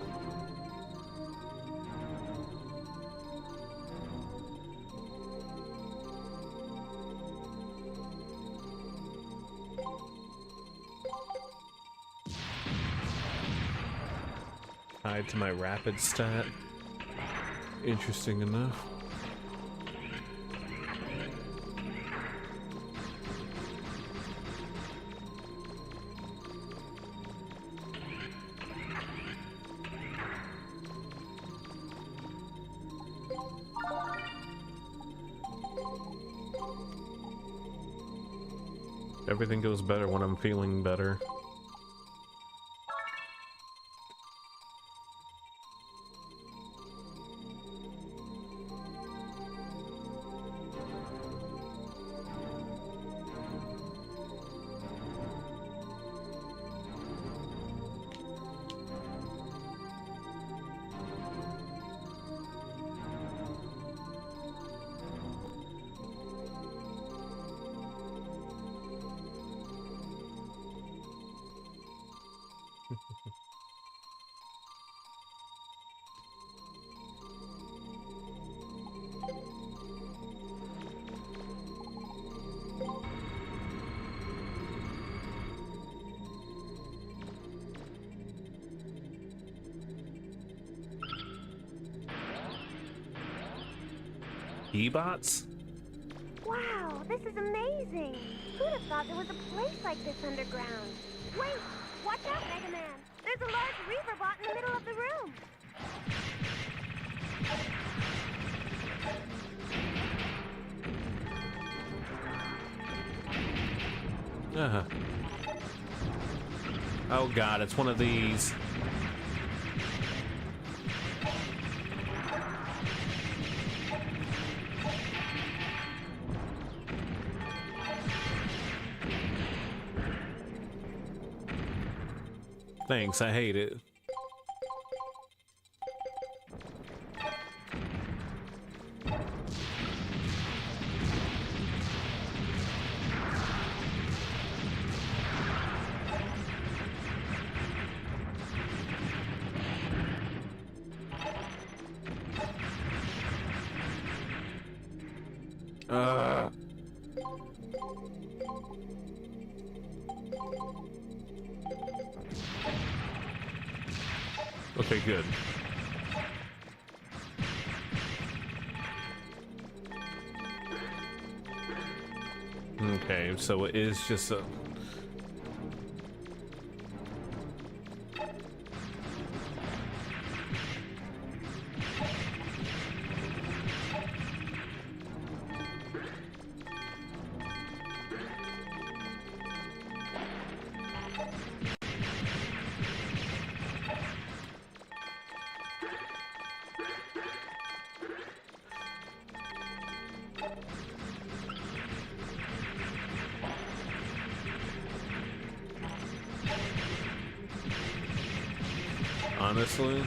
Tied to my rapid stat. Interesting enough. Everything goes better when I'm feeling better. E-bots? Wow, this is amazing! Who'd have thought there was a place like this underground? Wait! Watch out, Mega Man! There's a large Reaver bot in the middle of the room! Oh god, it's one of these. Thanks, I hate it. Okay, good. Okay, so it is just a... Honestly,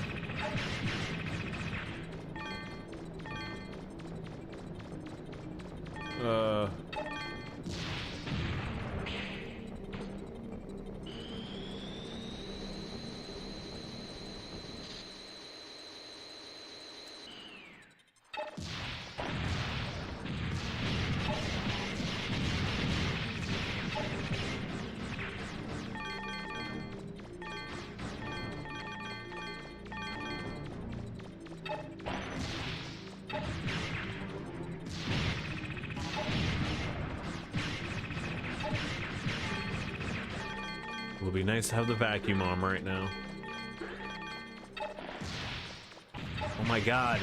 it would be nice to have the vacuum arm right now. Oh my god.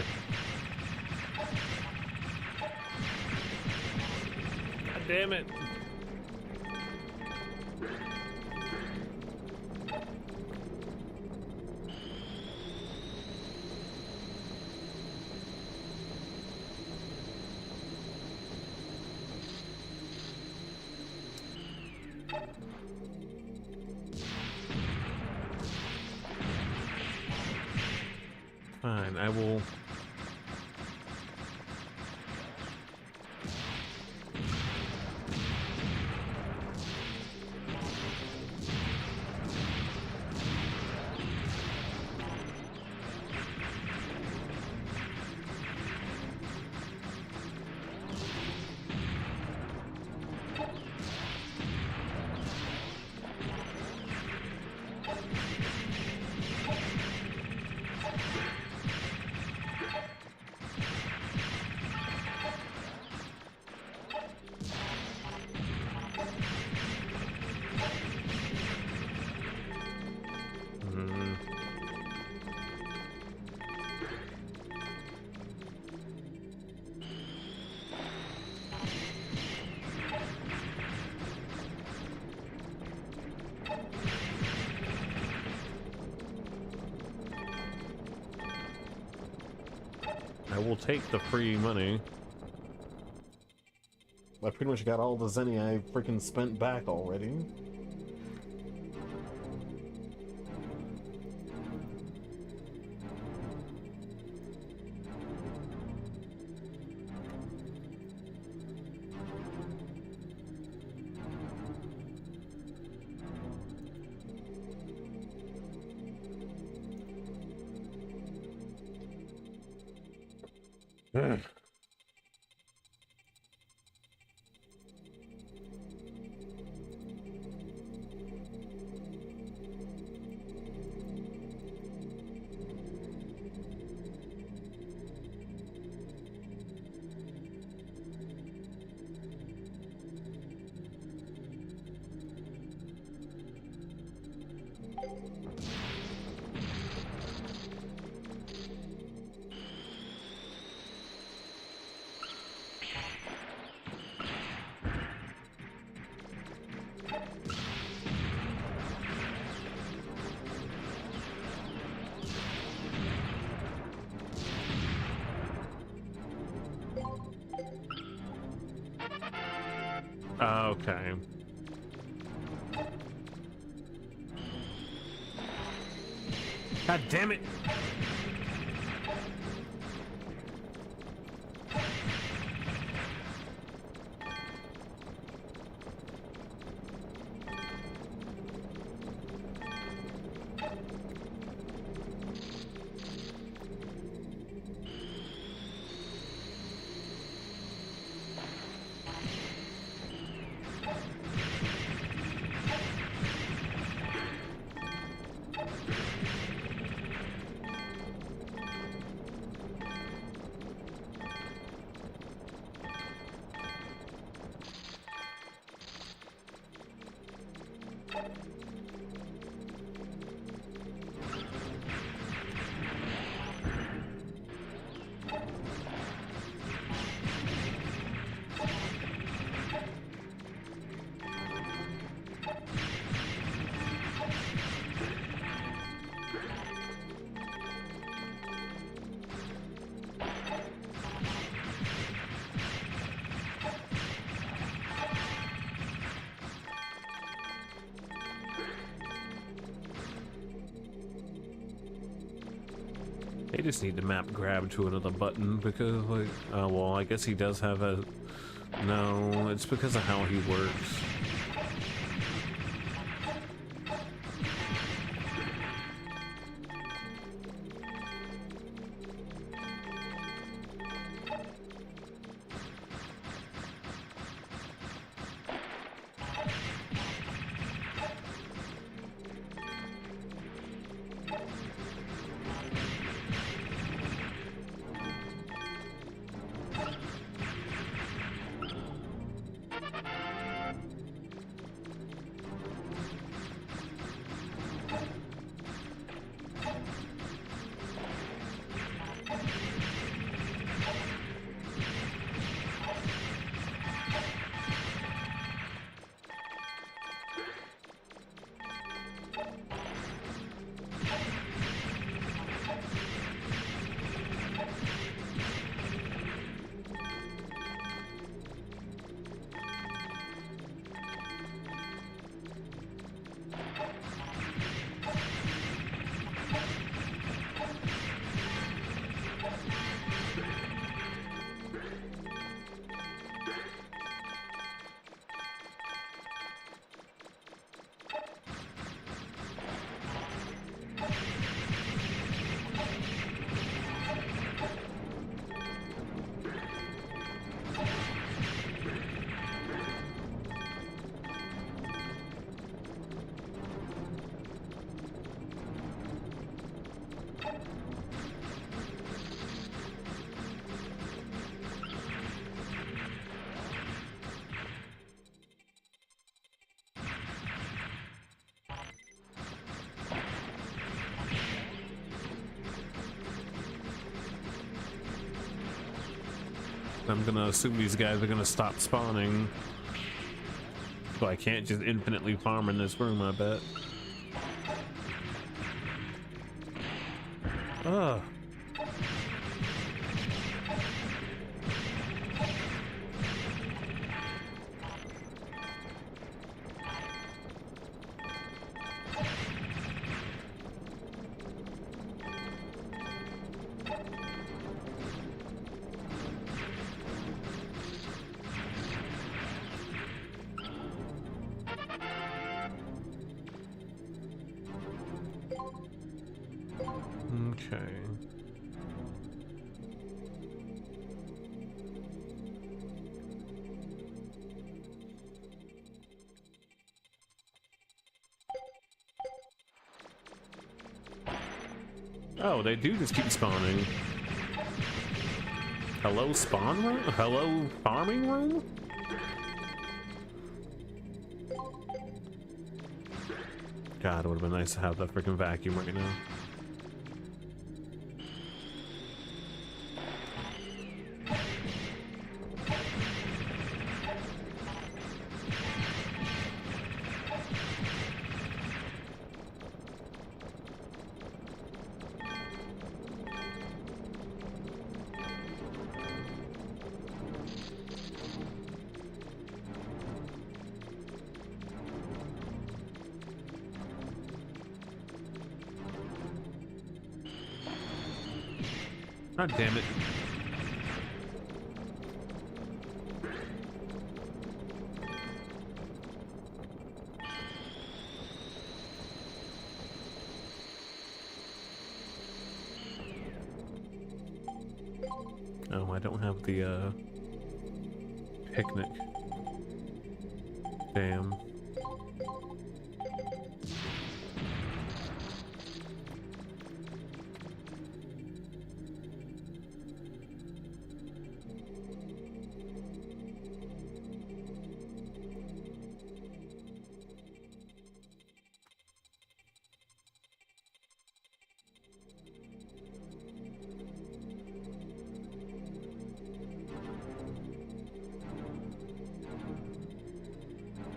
God damn it. Fine, I will... I will take the free money. I pretty much got all the zenny I freaking spent back already. Okay. God damn it! They just need to map grab to another button because, like, well, I guess he does have a. No, it's because of how he works. I'm gonna assume these guys are gonna stop spawning. So I can't just infinitely farm in this room, I bet. Ugh. Okay. Oh, they do just keep spawning. Hello, spawn room? Hello, farming room? God, it would have been nice to have that freaking vacuum right now. God damn it. Oh, I don't have the picnic. Damn.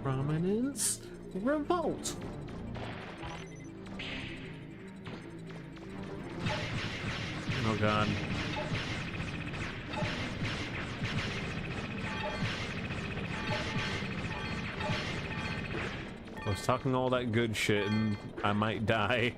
Prominence revolt. Oh god. I was talking all that good shit and I might die.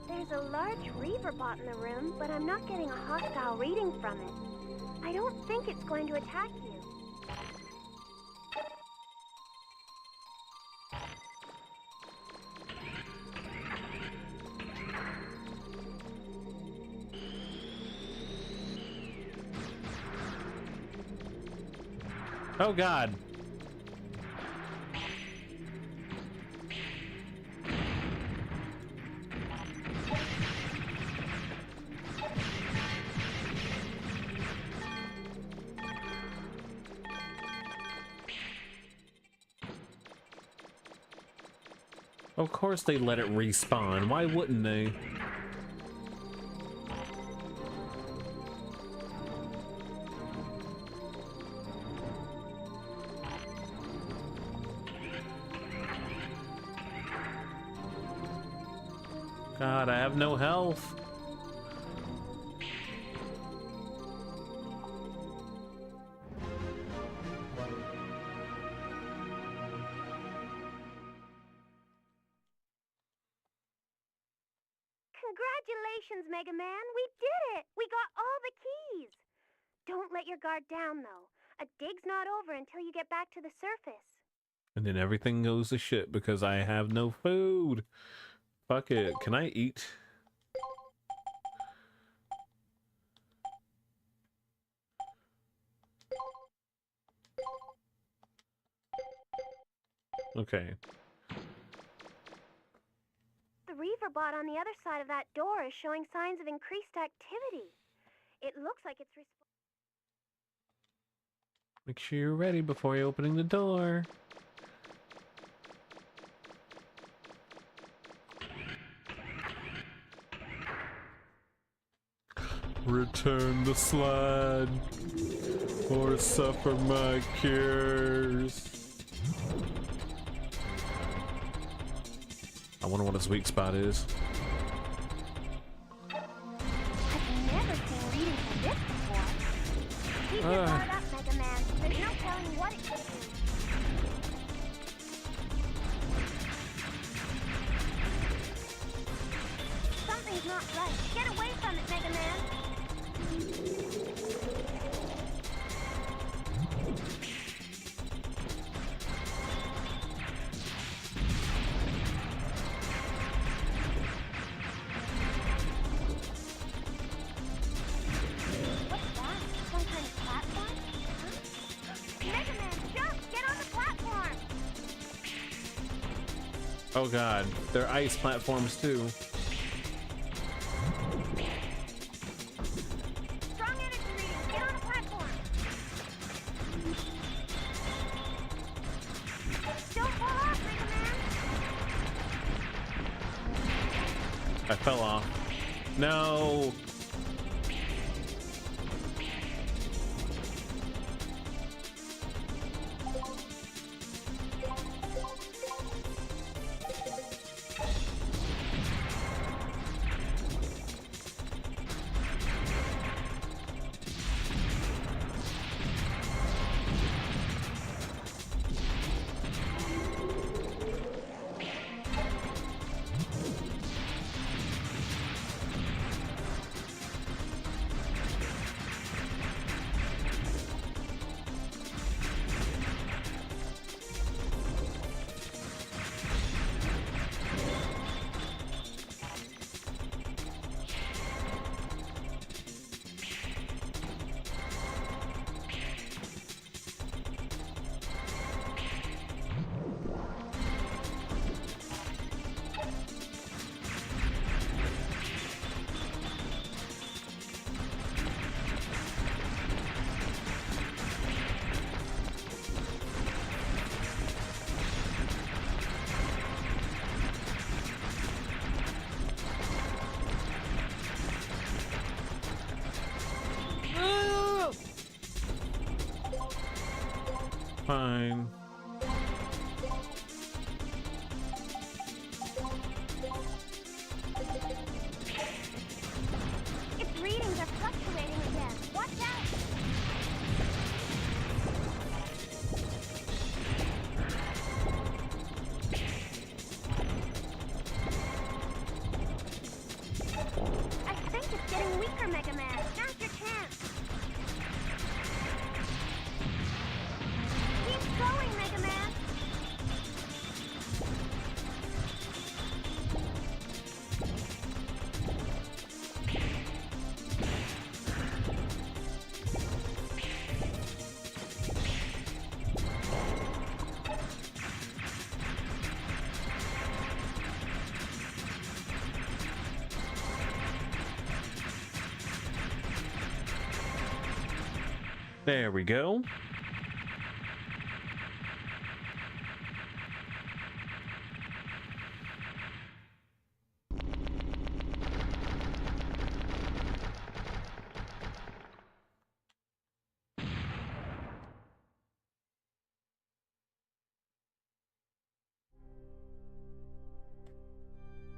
There's a large reaver bot in the room, but I'm not getting a hostile reading from it. I don't think it's going to attack you. Oh god. Of course they let it respawn. Why wouldn't they? God, I have no health. Congratulations, Mega Man! We did it! We got all the keys! Don't let your guard down, though. A dig's not over until you get back to the surface. And then everything goes to shit because I have no food. Fuck it. Can I eat? Okay. The Reaver bot on the other side of that door is showing signs of increased activity. It looks like it's Make sure you're ready before you're opening the door. Return the slide, or suffer my cures. I wonder what his weak spot is. I've never seen readings like this before. Keep your guard up, Mega Man. There's no telling what it could do. Something's not right. Get away from it, Mega Man. What's that? Some kind of platform? Huh? Mega Man, jump! Get on the platform! Oh god, they're ice platforms too. Strong energy reading. Get on the platform. Don't fall off, Mega Man. I fell off. No! Fine. Its readings are fluctuating again. Watch out! I think it's getting weaker, Mega Man. Now's your chance. Keep going, Mega Man. There we go.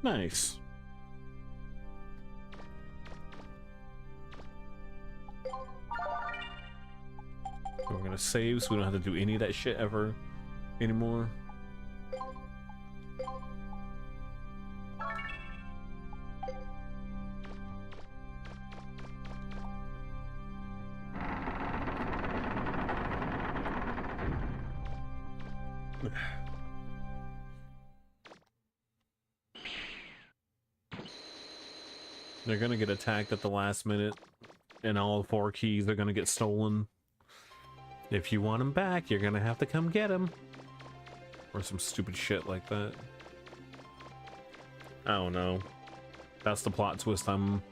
Nice. We're gonna save so we don't have to do any of that shit ever anymore. They're gonna get attacked at the last minute, and all 4 keys are gonna get stolen. If you want them back, you're gonna have to come get them. Or some stupid shit like that. I don't know. That's the plot twist I'm...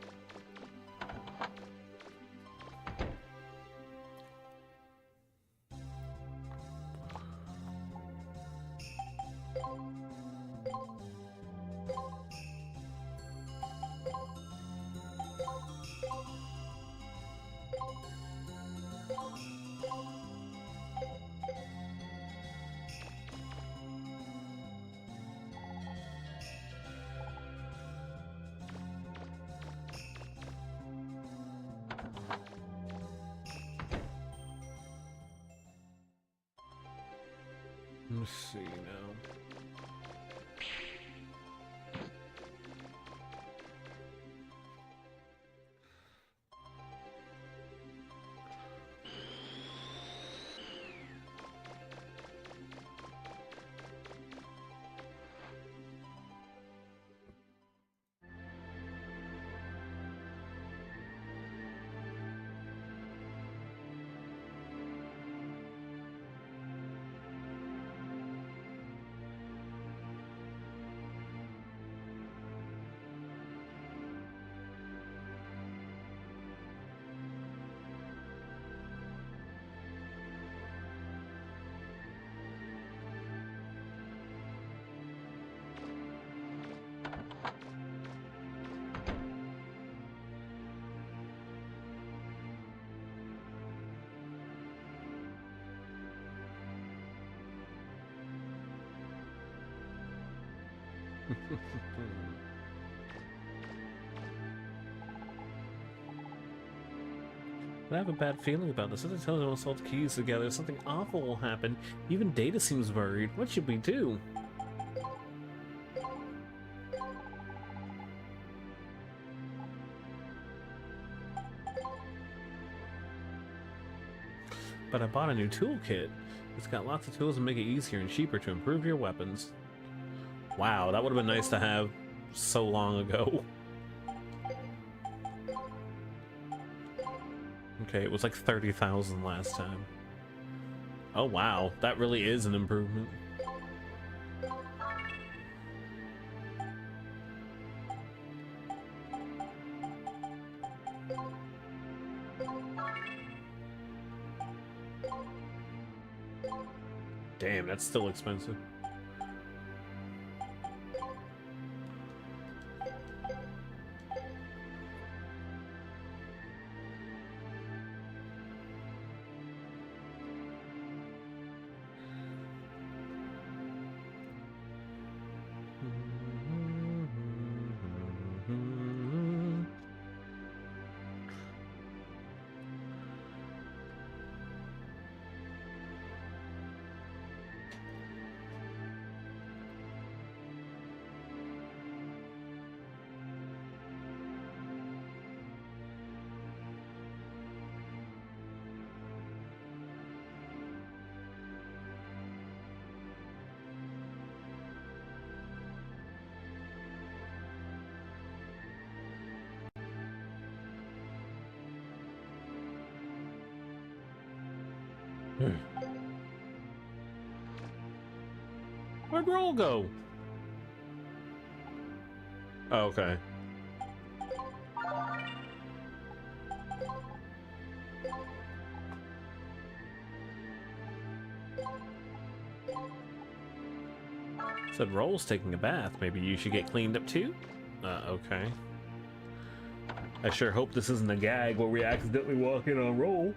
Let's see now. I have a bad feeling about this. If I tell them to salt the keys together, something awful will happen. Even Data seems worried. What should we do? But I bought a new toolkit. It's got lots of tools to make it easier and cheaper to improve your weapons. Wow, that would have been nice to have so long ago. Okay, it was like 30,000 last time. Oh wow, that really is an improvement. Damn, that's still expensive. Where'd Roll go? Oh, okay. Said Roll's taking a bath. Maybe you should get cleaned up too? Okay. I sure hope this isn't a gag where we accidentally walk in on Roll.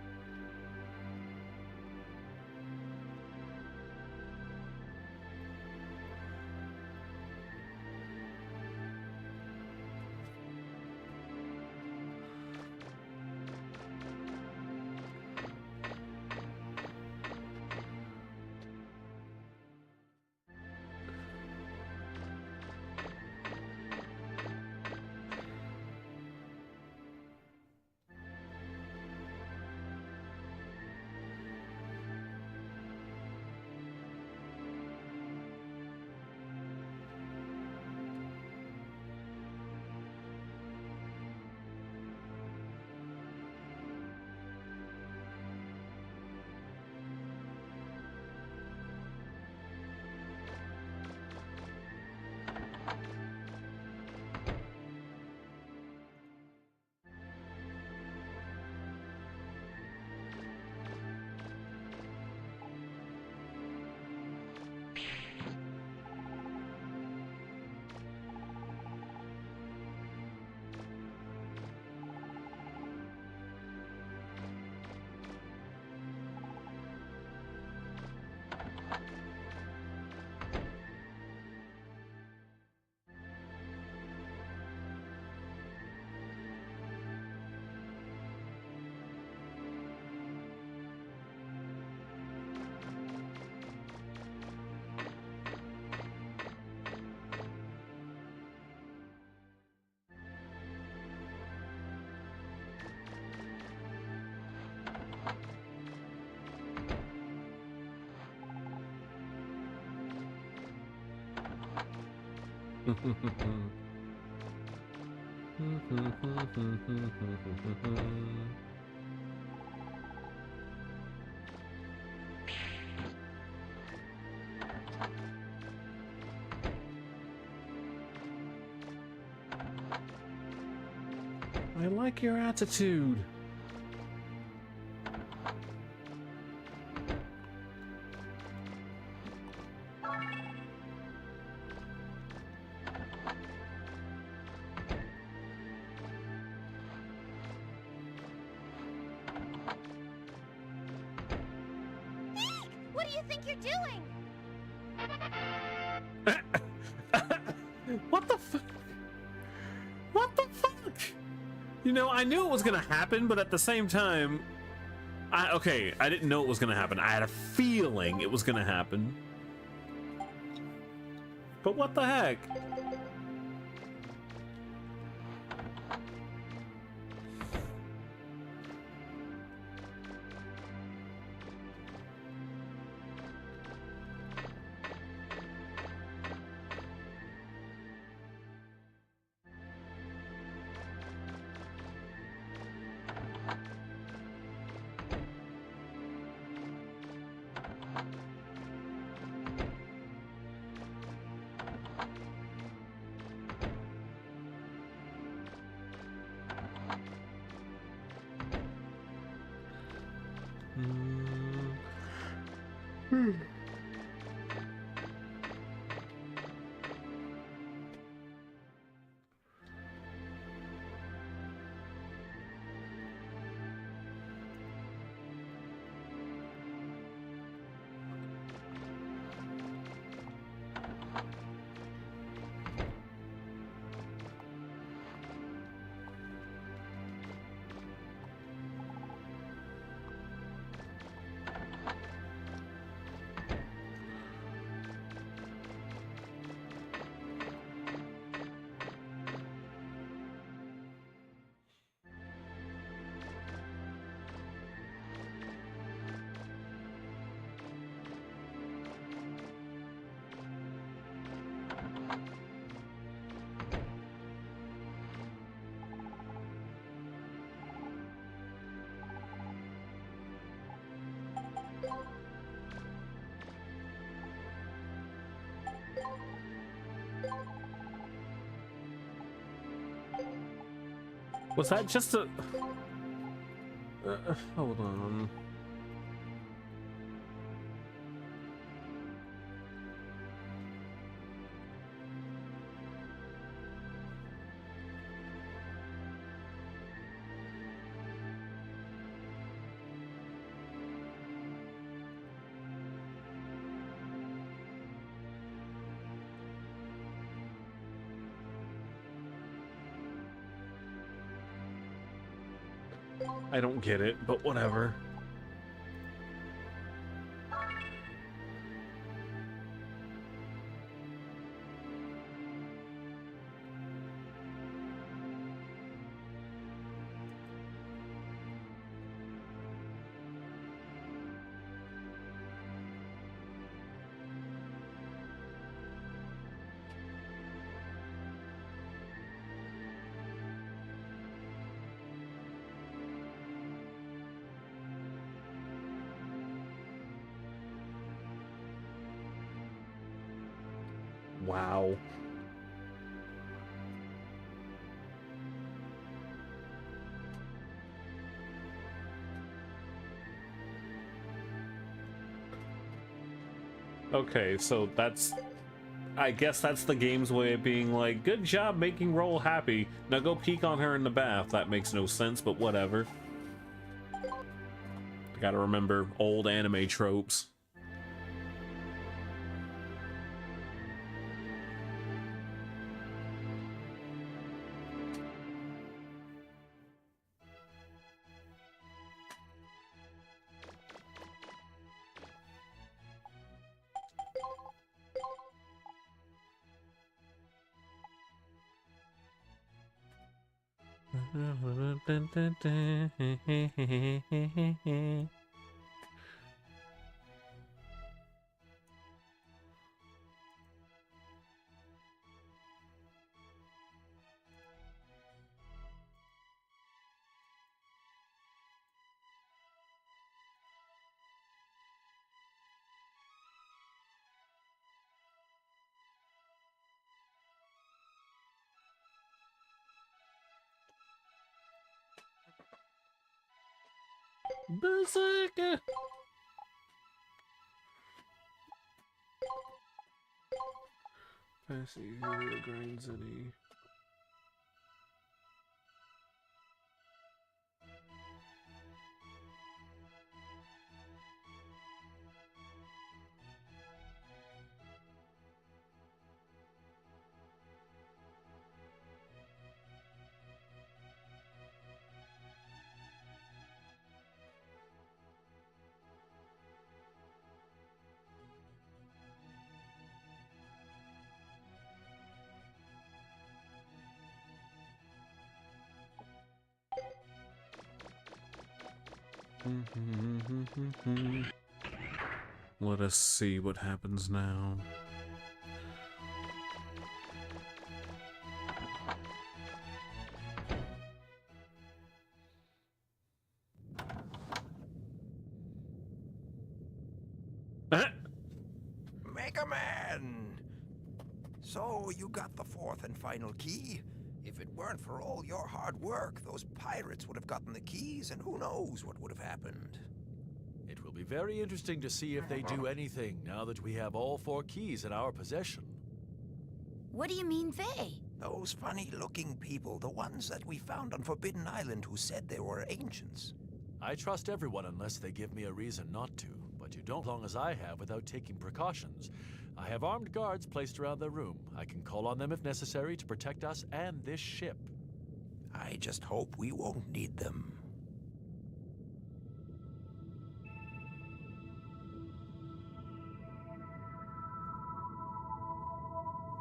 I like your attitude. What do you think you're doing? What the fuck? What the fuck? You know, I knew it was gonna happen, but at the same time, I didn't know it was gonna happen. I had a feeling it was gonna happen. But what the heck? Was that just a... hold on. I don't get it, but whatever. Wow. Okay, so that's... I guess that's the game's way of being like, good job making Roll happy. Now go peek on her in the bath. That makes no sense, but whatever. I gotta remember old anime tropes. Berserker! Passy, Grind City. Let us see what happens now. Mega Man! So, you got the fourth and final key? If it weren't for all your hard work, those pirates would have gotten the keys, and who knows what would have happened. It will be very interesting to see if they do anything now that we have all 4 keys in our possession. What do you mean they? Those funny-looking people, the ones that we found on Forbidden Island who said they were ancients. I trust everyone unless they give me a reason not to, but you don't as long as I have without taking precautions. I have armed guards placed around the room. I can call on them if necessary to protect us and this ship. I just hope we won't need them.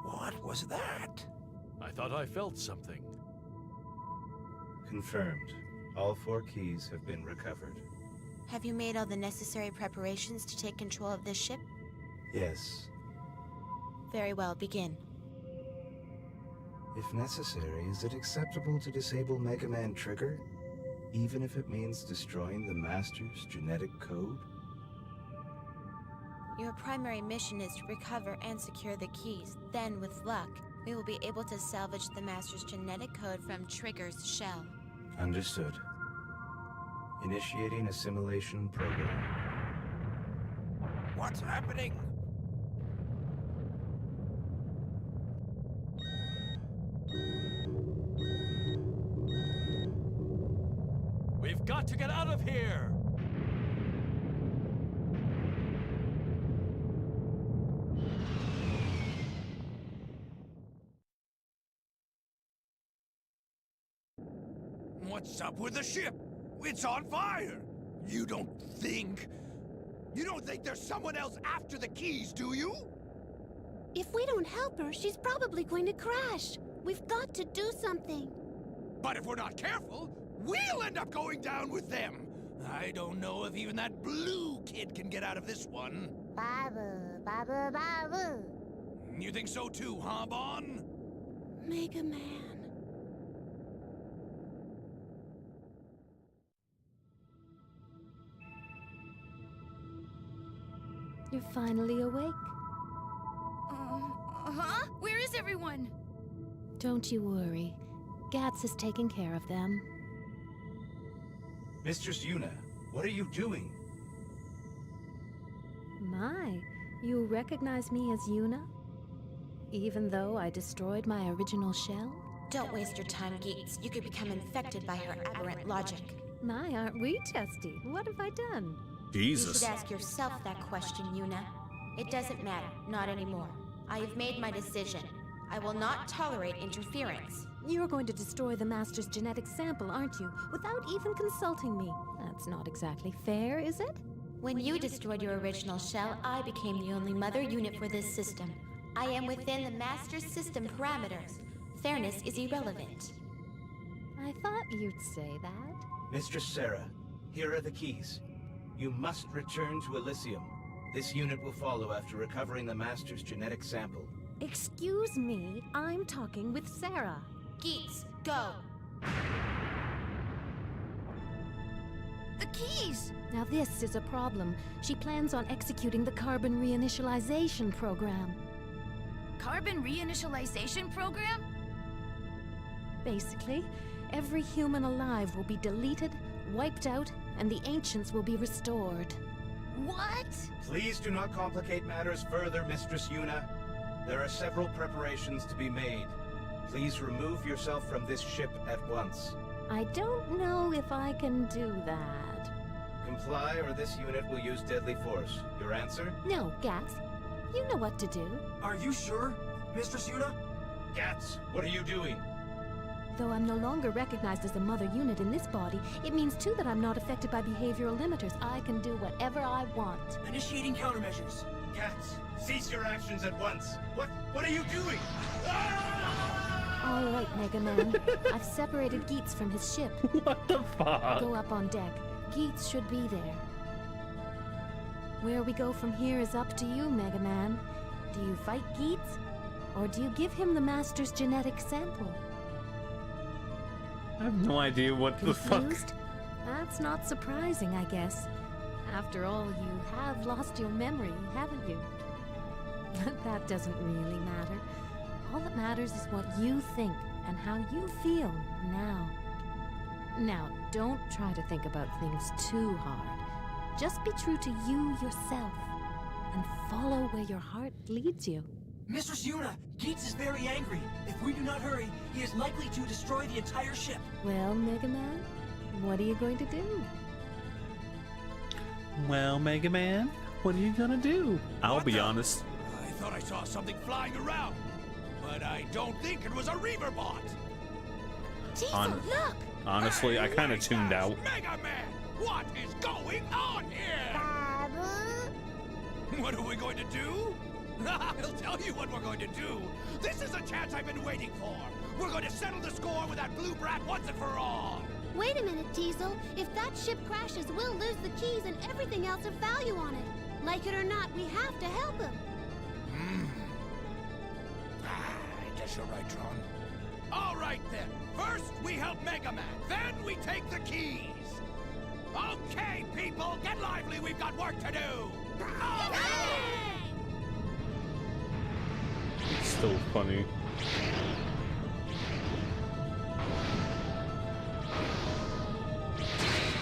What was that? I thought I felt something. Confirmed. All 4 keys have been recovered. Have you made all the necessary preparations to take control of this ship? Yes. Very well, begin. If necessary, is it acceptable to disable Mega Man Trigger? Even if it means destroying the Master's genetic code? Your primary mission is to recover and secure the keys. Then, with luck, we will be able to salvage the Master's genetic code from Trigger's shell. Understood. Initiating assimilation program. What's happening? We've got to get out of here! What's up with the ship? It's on fire! You don't think there's someone else after the keys, do you? If we don't help her, she's probably going to crash. We've got to do something. But if we're not careful, we'll end up going down with them. I don't know if even that blue kid can get out of this one. Babu, babu, babu. You think so too, huh, Bon? Mega Man. You're finally awake. Huh? Where is everyone? Don't you worry. Gats is taking care of them. Mistress Yuna, what are you doing? My, you recognize me as Yuna? Even though I destroyed my original shell? Don't waste your time, geeks. You could become infected by her aberrant logic. My, aren't we testy? What have I done? Jesus. You should ask yourself that question, Yuna. It doesn't matter, not anymore. I have made my decision. I will not tolerate interference. You're going to destroy the Master's genetic sample, aren't you? Without even consulting me. That's not exactly fair, is it? When you destroyed your original shell, I became the only mother unit for this system. I am within the Master's system parameters. Fairness is irrelevant. I thought you'd say that. Mistress Sarah, here are the keys. You must return to Elysium. This unit will follow after recovering the Master's genetic sample. Excuse me, I'm talking with Sarah. Geeks, go! The keys! Now this is a problem. She plans on executing the carbon reinitialization program. Carbon reinitialization program? Basically, every human alive will be deleted, wiped out, and the ancients will be restored. What? Please do not complicate matters further, Mistress Yuna. There are several preparations to be made. Please remove yourself from this ship at once. I don't know if I can do that. Comply or this unit will use deadly force. Your answer? No, Gax. You know what to do. Are you sure, Mistress Yuna? Gats, what are you doing? Though I'm no longer recognized as a mother unit in this body, it means too that I'm not affected by behavioral limiters. I can do whatever I want. Initiating countermeasures. Gats, cease your actions at once. What are you doing? All right, Mega Man. I've separated Geets from his ship. What the fuck? Go up on deck. Geets should be there. Where we go from here is up to you, Mega Man. Do you fight Geets? Or do you give him the Master's genetic sample? I have no idea what the fuck. Confused? That's not surprising, I guess. After all, you have lost your memory, haven't you? That doesn't really matter. All that matters is what you think and how you feel now. Now, don't try to think about things too hard. Just be true to you yourself and follow where your heart leads you. Mistress Yuna, Geets is very angry. If we do not hurry, he is likely to destroy the entire ship. Well, Mega Man, what are you going to do? Well, Mega Man, what are you gonna do? I'll be honest. I thought I saw something flying around, but I don't think it was a Reaver bot. Diesel, look! Honestly, I kind of Wait, tuned that's out. Mega Man, what is going on here? What are we going to do? I'll tell you what we're going to do. This is a chance I've been waiting for. We're going to settle the score with that blue brat once and for all. Wait a minute, Diesel. If that ship crashes, we'll lose the keys and everything else of value on it. Like it or not, we have to help him. I guess you're right, Tron. All right, then. First, we help Mega Man. Then we take the keys. Okay, people, get lively. We've got work to do. Still funny.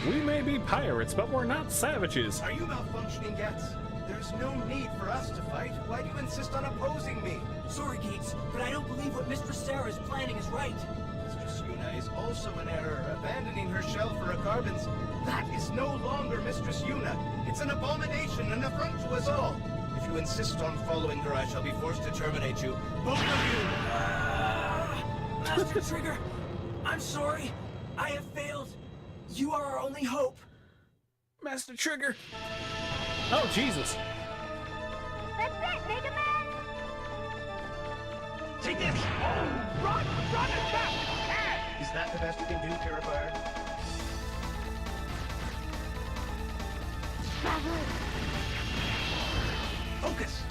We may be pirates, but we're not savages. Are you malfunctioning, Gats? There's no need for us to fight. Why do you insist on opposing me? Sorry, Geets, but I don't believe what Mistress Sarah is planning is right. Mistress Yuna is also in error, abandoning her shell for a carbon's. That is no longer Mistress Yuna. It's an abomination, an affront to us all. If you insist on following her, I shall be forced to terminate you. Both of you! Master Trigger, I'm sorry. I have failed. You are our only hope. Master Trigger. Oh, Jesus. That's it, Mega Man! Take this! Oh, run as fast as you can! Is that the best you can do, Purifier? Focus!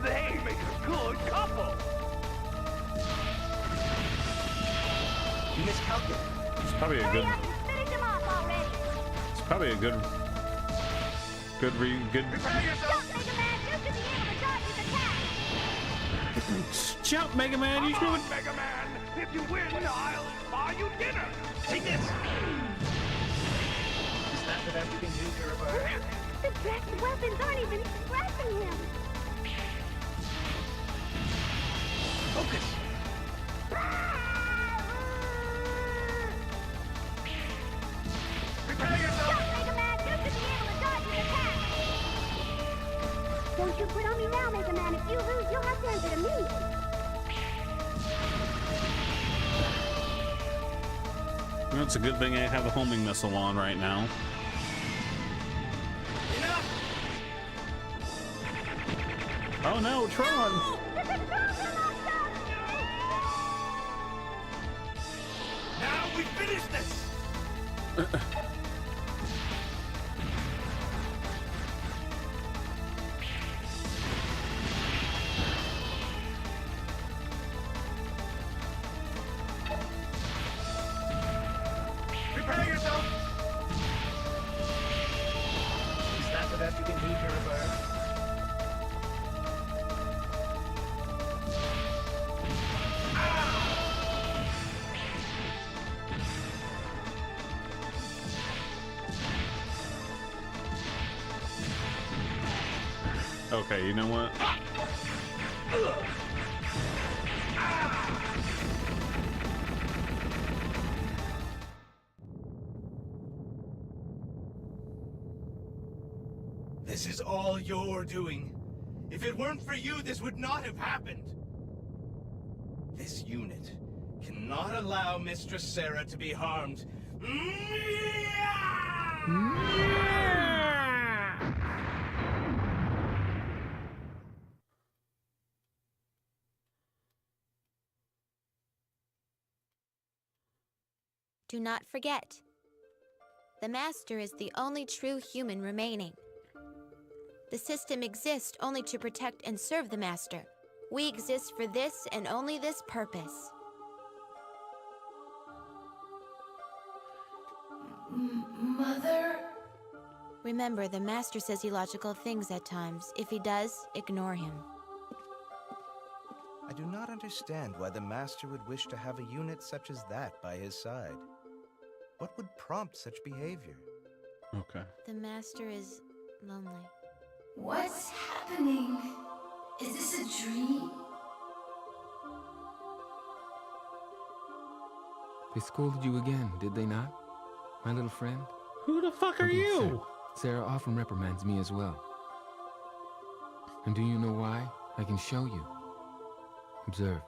They make a good couple! You miscalculated. It's probably a good. Hurry up and finish him off already! It's probably a good. Good. Prepare yourself! Jump, Mega Man! You should be able to dodge his attack! Jump, Mega Man. You Come should. on, Mega Man! If you win, I'll buy you dinner! Take this! Is that the best you can do, Purifier? The dreaded weapons aren't even scratching him! Focus! Prepare yourself! Jump, Mega Man! You should be able to dodge his attack! Don't you quit on me now, Mega Man! If you lose, you'll have to answer to me! You know, it's a good thing I have a homing missile on right now. Enough! Oh no, Tron! Now we finish this! Prepare yourself! Is that the best you can do, Purifier? Okay, you know what? This is all your doing. If it weren't for you, this would not have happened. This unit cannot allow Mistress Sarah to be harmed. Do not forget, the Master is the only true human remaining. The system exists only to protect and serve the Master. We exist for this and only this purpose. Mother? Remember, the Master says illogical things at times. If he does, ignore him. I do not understand why the Master would wish to have a unit such as that by his side. What would prompt such behavior? Okay. The Master is lonely. What's happening? Is this a dream? They scolded you again, did they not? My little friend? Who the fuck are you? Sarah often reprimands me as well. And do you know why? I can show you. Observe.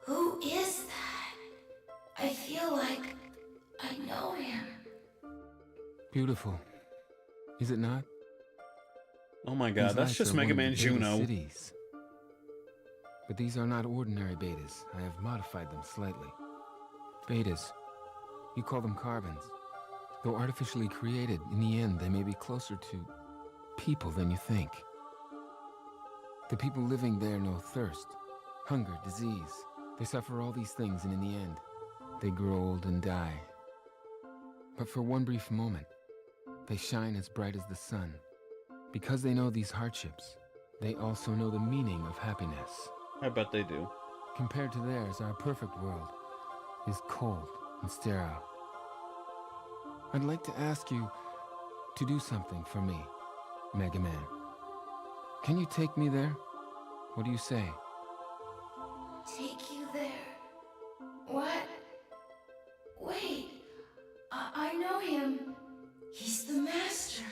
Who is that? I feel like I know him. Beautiful. Is it not? Oh my god, These that's lights just are Mega one of Man the Beta Juno. cities. But these are not ordinary betas. I have modified them slightly. Betas. You call them carbons. Though artificially created, in the end they may be closer to people than you think. The people living there know thirst, hunger, disease. They suffer all these things, and in the end, they grow old and die. But for one brief moment, they shine as bright as the sun. Because they know these hardships, they also know the meaning of happiness. I bet they do. Compared to theirs, our perfect world is cold and sterile. I'd like to ask you to do something for me, Mega Man. Can you take me there? What do you say? Take you there? What? Wait, I know him. He's the Master.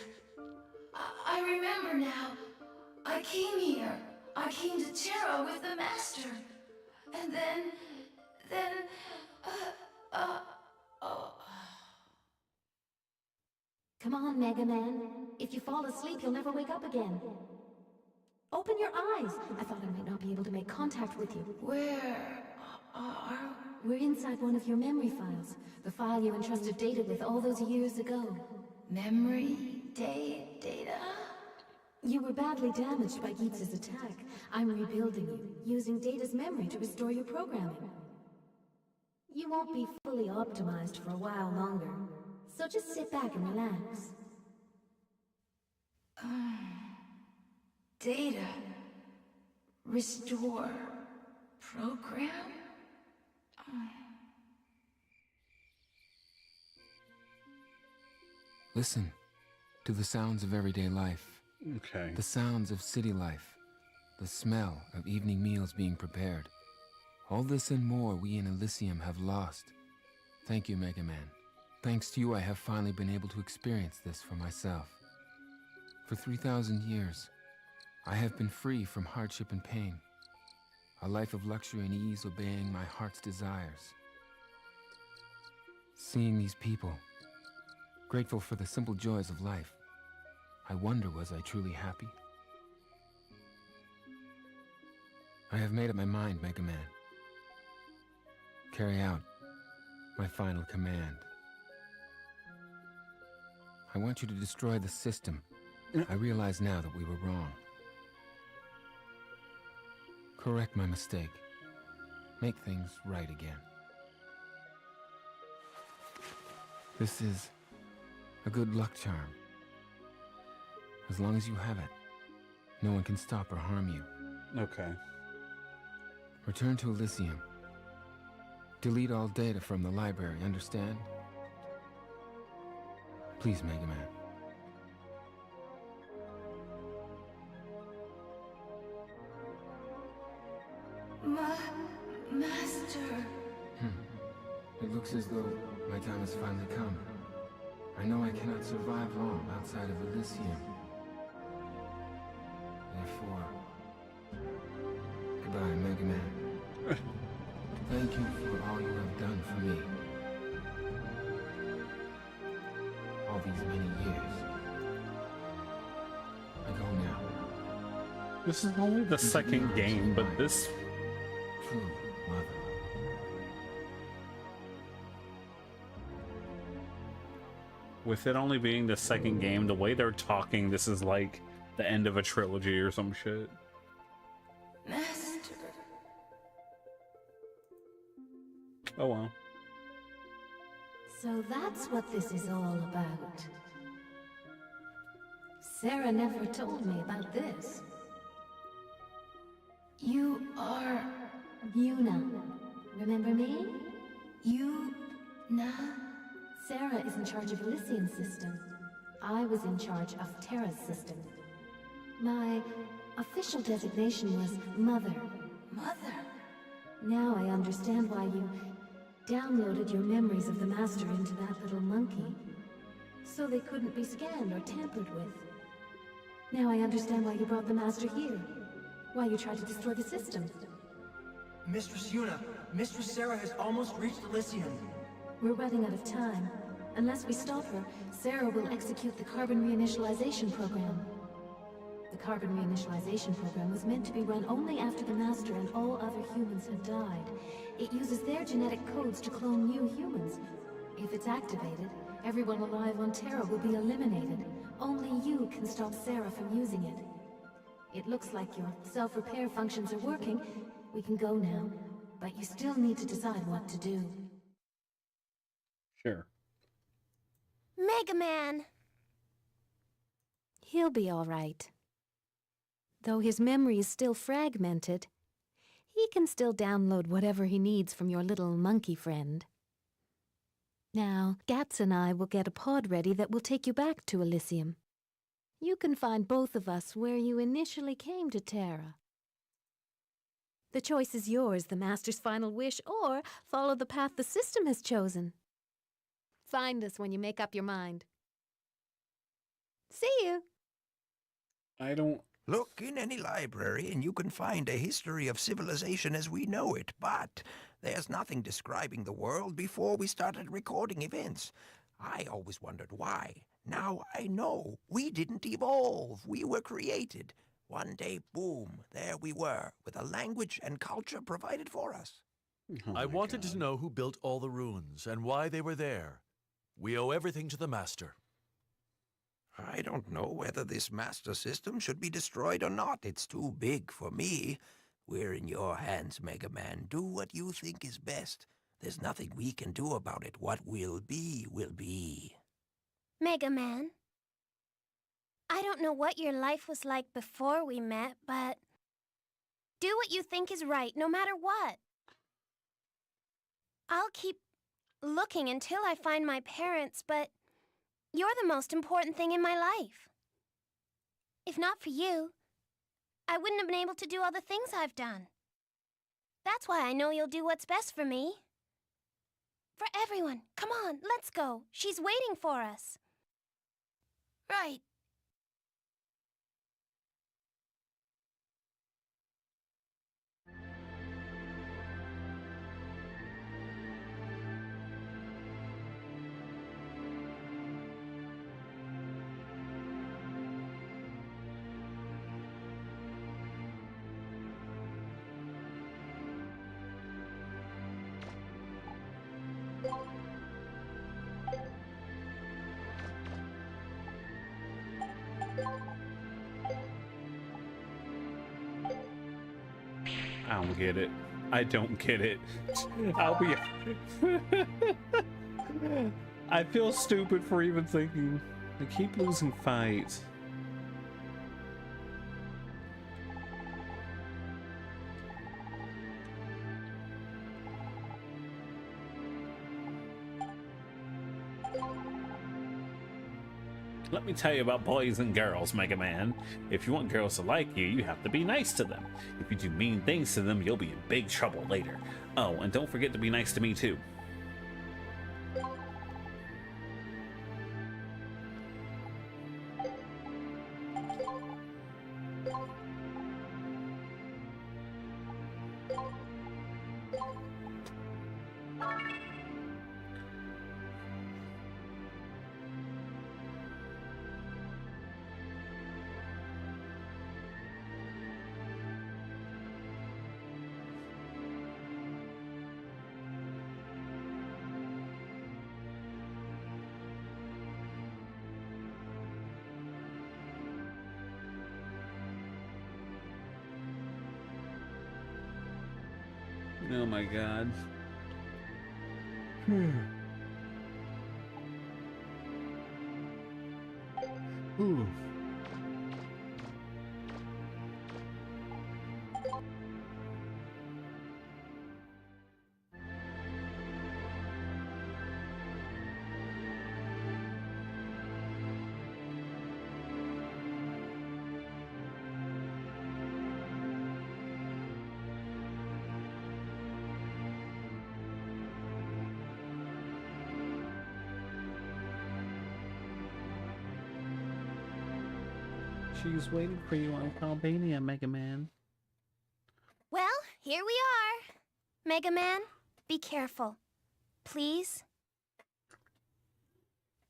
I remember now. I came here. I came to Terra with the Master. And then... Come on, Mega Man. If you fall asleep, you'll never wake up again. Open your eyes! I thought I might not be able to make contact with you. Where are... We're inside one of your memory files. The file you entrusted Data with all those years ago. Memory? Data? You were badly damaged by Geetz's attack. I'm rebuilding you, using Data's memory to restore your programming. You won't be fully optimized for a while longer, so just sit back and relax. Data. Restore. Program? Listen to the sounds of everyday life. Okay. The sounds of city life. The smell of evening meals being prepared. All this and more we in Elysium have lost. Thank you, Mega Man. Thanks to you, I have finally been able to experience this for myself. For 3,000 years, I have been free from hardship and pain. A life of luxury and ease, obeying my heart's desires. Seeing these people, grateful for the simple joys of life, I wonder, was I truly happy? I have made up my mind, Mega Man. Carry out my final command. I want you to destroy the system. I realize now that we were wrong. Correct my mistake. Make things right again. This is a good luck charm. As long as you have it, no one can stop or harm you. Okay. Return to Elysium. Delete all data from the library, understand? Please, Mega Man. It looks as though my time has finally come. I know I cannot survive long outside of Elysium. Therefore, goodbye, Mega Man. Thank you for all you have done for me. All these many years. I go now. This is only the second game, but this... True mother. With it only being the second game, the way they're talking, this is like the end of a trilogy or some shit. Master. Oh well. So that's what this is all about. Sarah never told me about this. You are... Yuna. Remember me? Yuna? Sarah is in charge of Elysian system. I was in charge of Terra's system. My official designation was Mother. Mother? Now I understand why you downloaded your memories of the Master into that little monkey. So they couldn't be scanned or tampered with. Now I understand why you brought the Master here. Why you tried to destroy the system. Mistress Yuna, Mistress Sarah has almost reached Elysium. We're running out of time. Unless we stop her, Sarah will execute the carbon reinitialization program. The carbon reinitialization program was meant to be run only after the Master and all other humans had died. It uses their genetic codes to clone new humans. If it's activated, everyone alive on Terra will be eliminated. Only you can stop Sarah from using it. It looks like your self-repair functions are working. We can go now, but you still need to decide what to do. Sure. Mega Man! He'll be all right. Though his memory is still fragmented, he can still download whatever he needs from your little monkey friend. Now, Gats and I will get a pod ready that will take you back to Elysium. You can find both of us where you initially came to Terra. The choice is yours, the Master's final wish, or follow the path the system has chosen. Find us when you make up your mind. See you! I don't... Look in any library and you can find a history of civilization as we know it, but there's nothing describing the world before we started recording events. I always wondered why. Now I know. We didn't evolve. We were created. One day, boom, there we were, with a language and culture provided for us. Oh I wanted God. to know who built all the runes and why they were there. We owe everything to the Master. I don't know whether this master system should be destroyed or not. It's too big for me. We're in your hands, Mega Man. Do what you think is best. There's nothing we can do about it. What will be, will be. Mega Man, I don't know what your life was like before we met, but do what you think is right, no matter what. I'll keep looking until I find my parents, but you're the most important thing in my life. If not for you, I wouldn't have been able to do all the things I've done. That's why I know you'll do what's best for me. For everyone, come on, let's go. She's waiting for us. Right. I don't get it. I don't get it. I'll be... I feel stupid for even thinking. I keep losing fights. Let me tell you about boys and girls, Mega Man. If you want girls to like you, you have to be nice to them. If you do mean things to them, you'll be in big trouble later. Oh, and don't forget to be nice to me too. Oh my god. Ooh. She's waiting for you on Albania, Mega Man. Well, here we are. Mega Man, be careful. Please?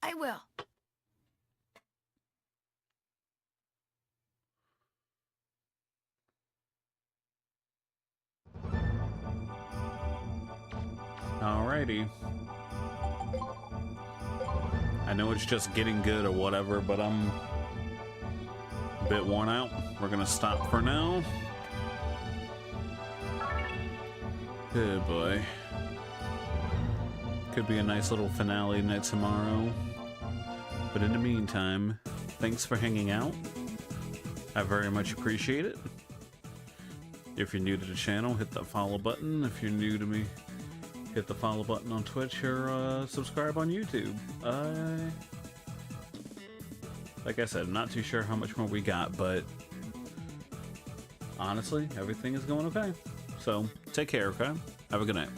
I will. Alrighty. I know it's just getting good or whatever, but I'm a bit worn out. We're gonna stop for now. Good boy. Could be a nice little finale night tomorrow. But in the meantime, thanks for hanging out. I very much appreciate it. If you're new to the channel, hit that follow button. If you're new to me, hit the follow button on Twitch or subscribe on YouTube. Like I said, I'm not too sure how much more we got, but honestly, everything is going okay. So, take care, okay? Have a good night.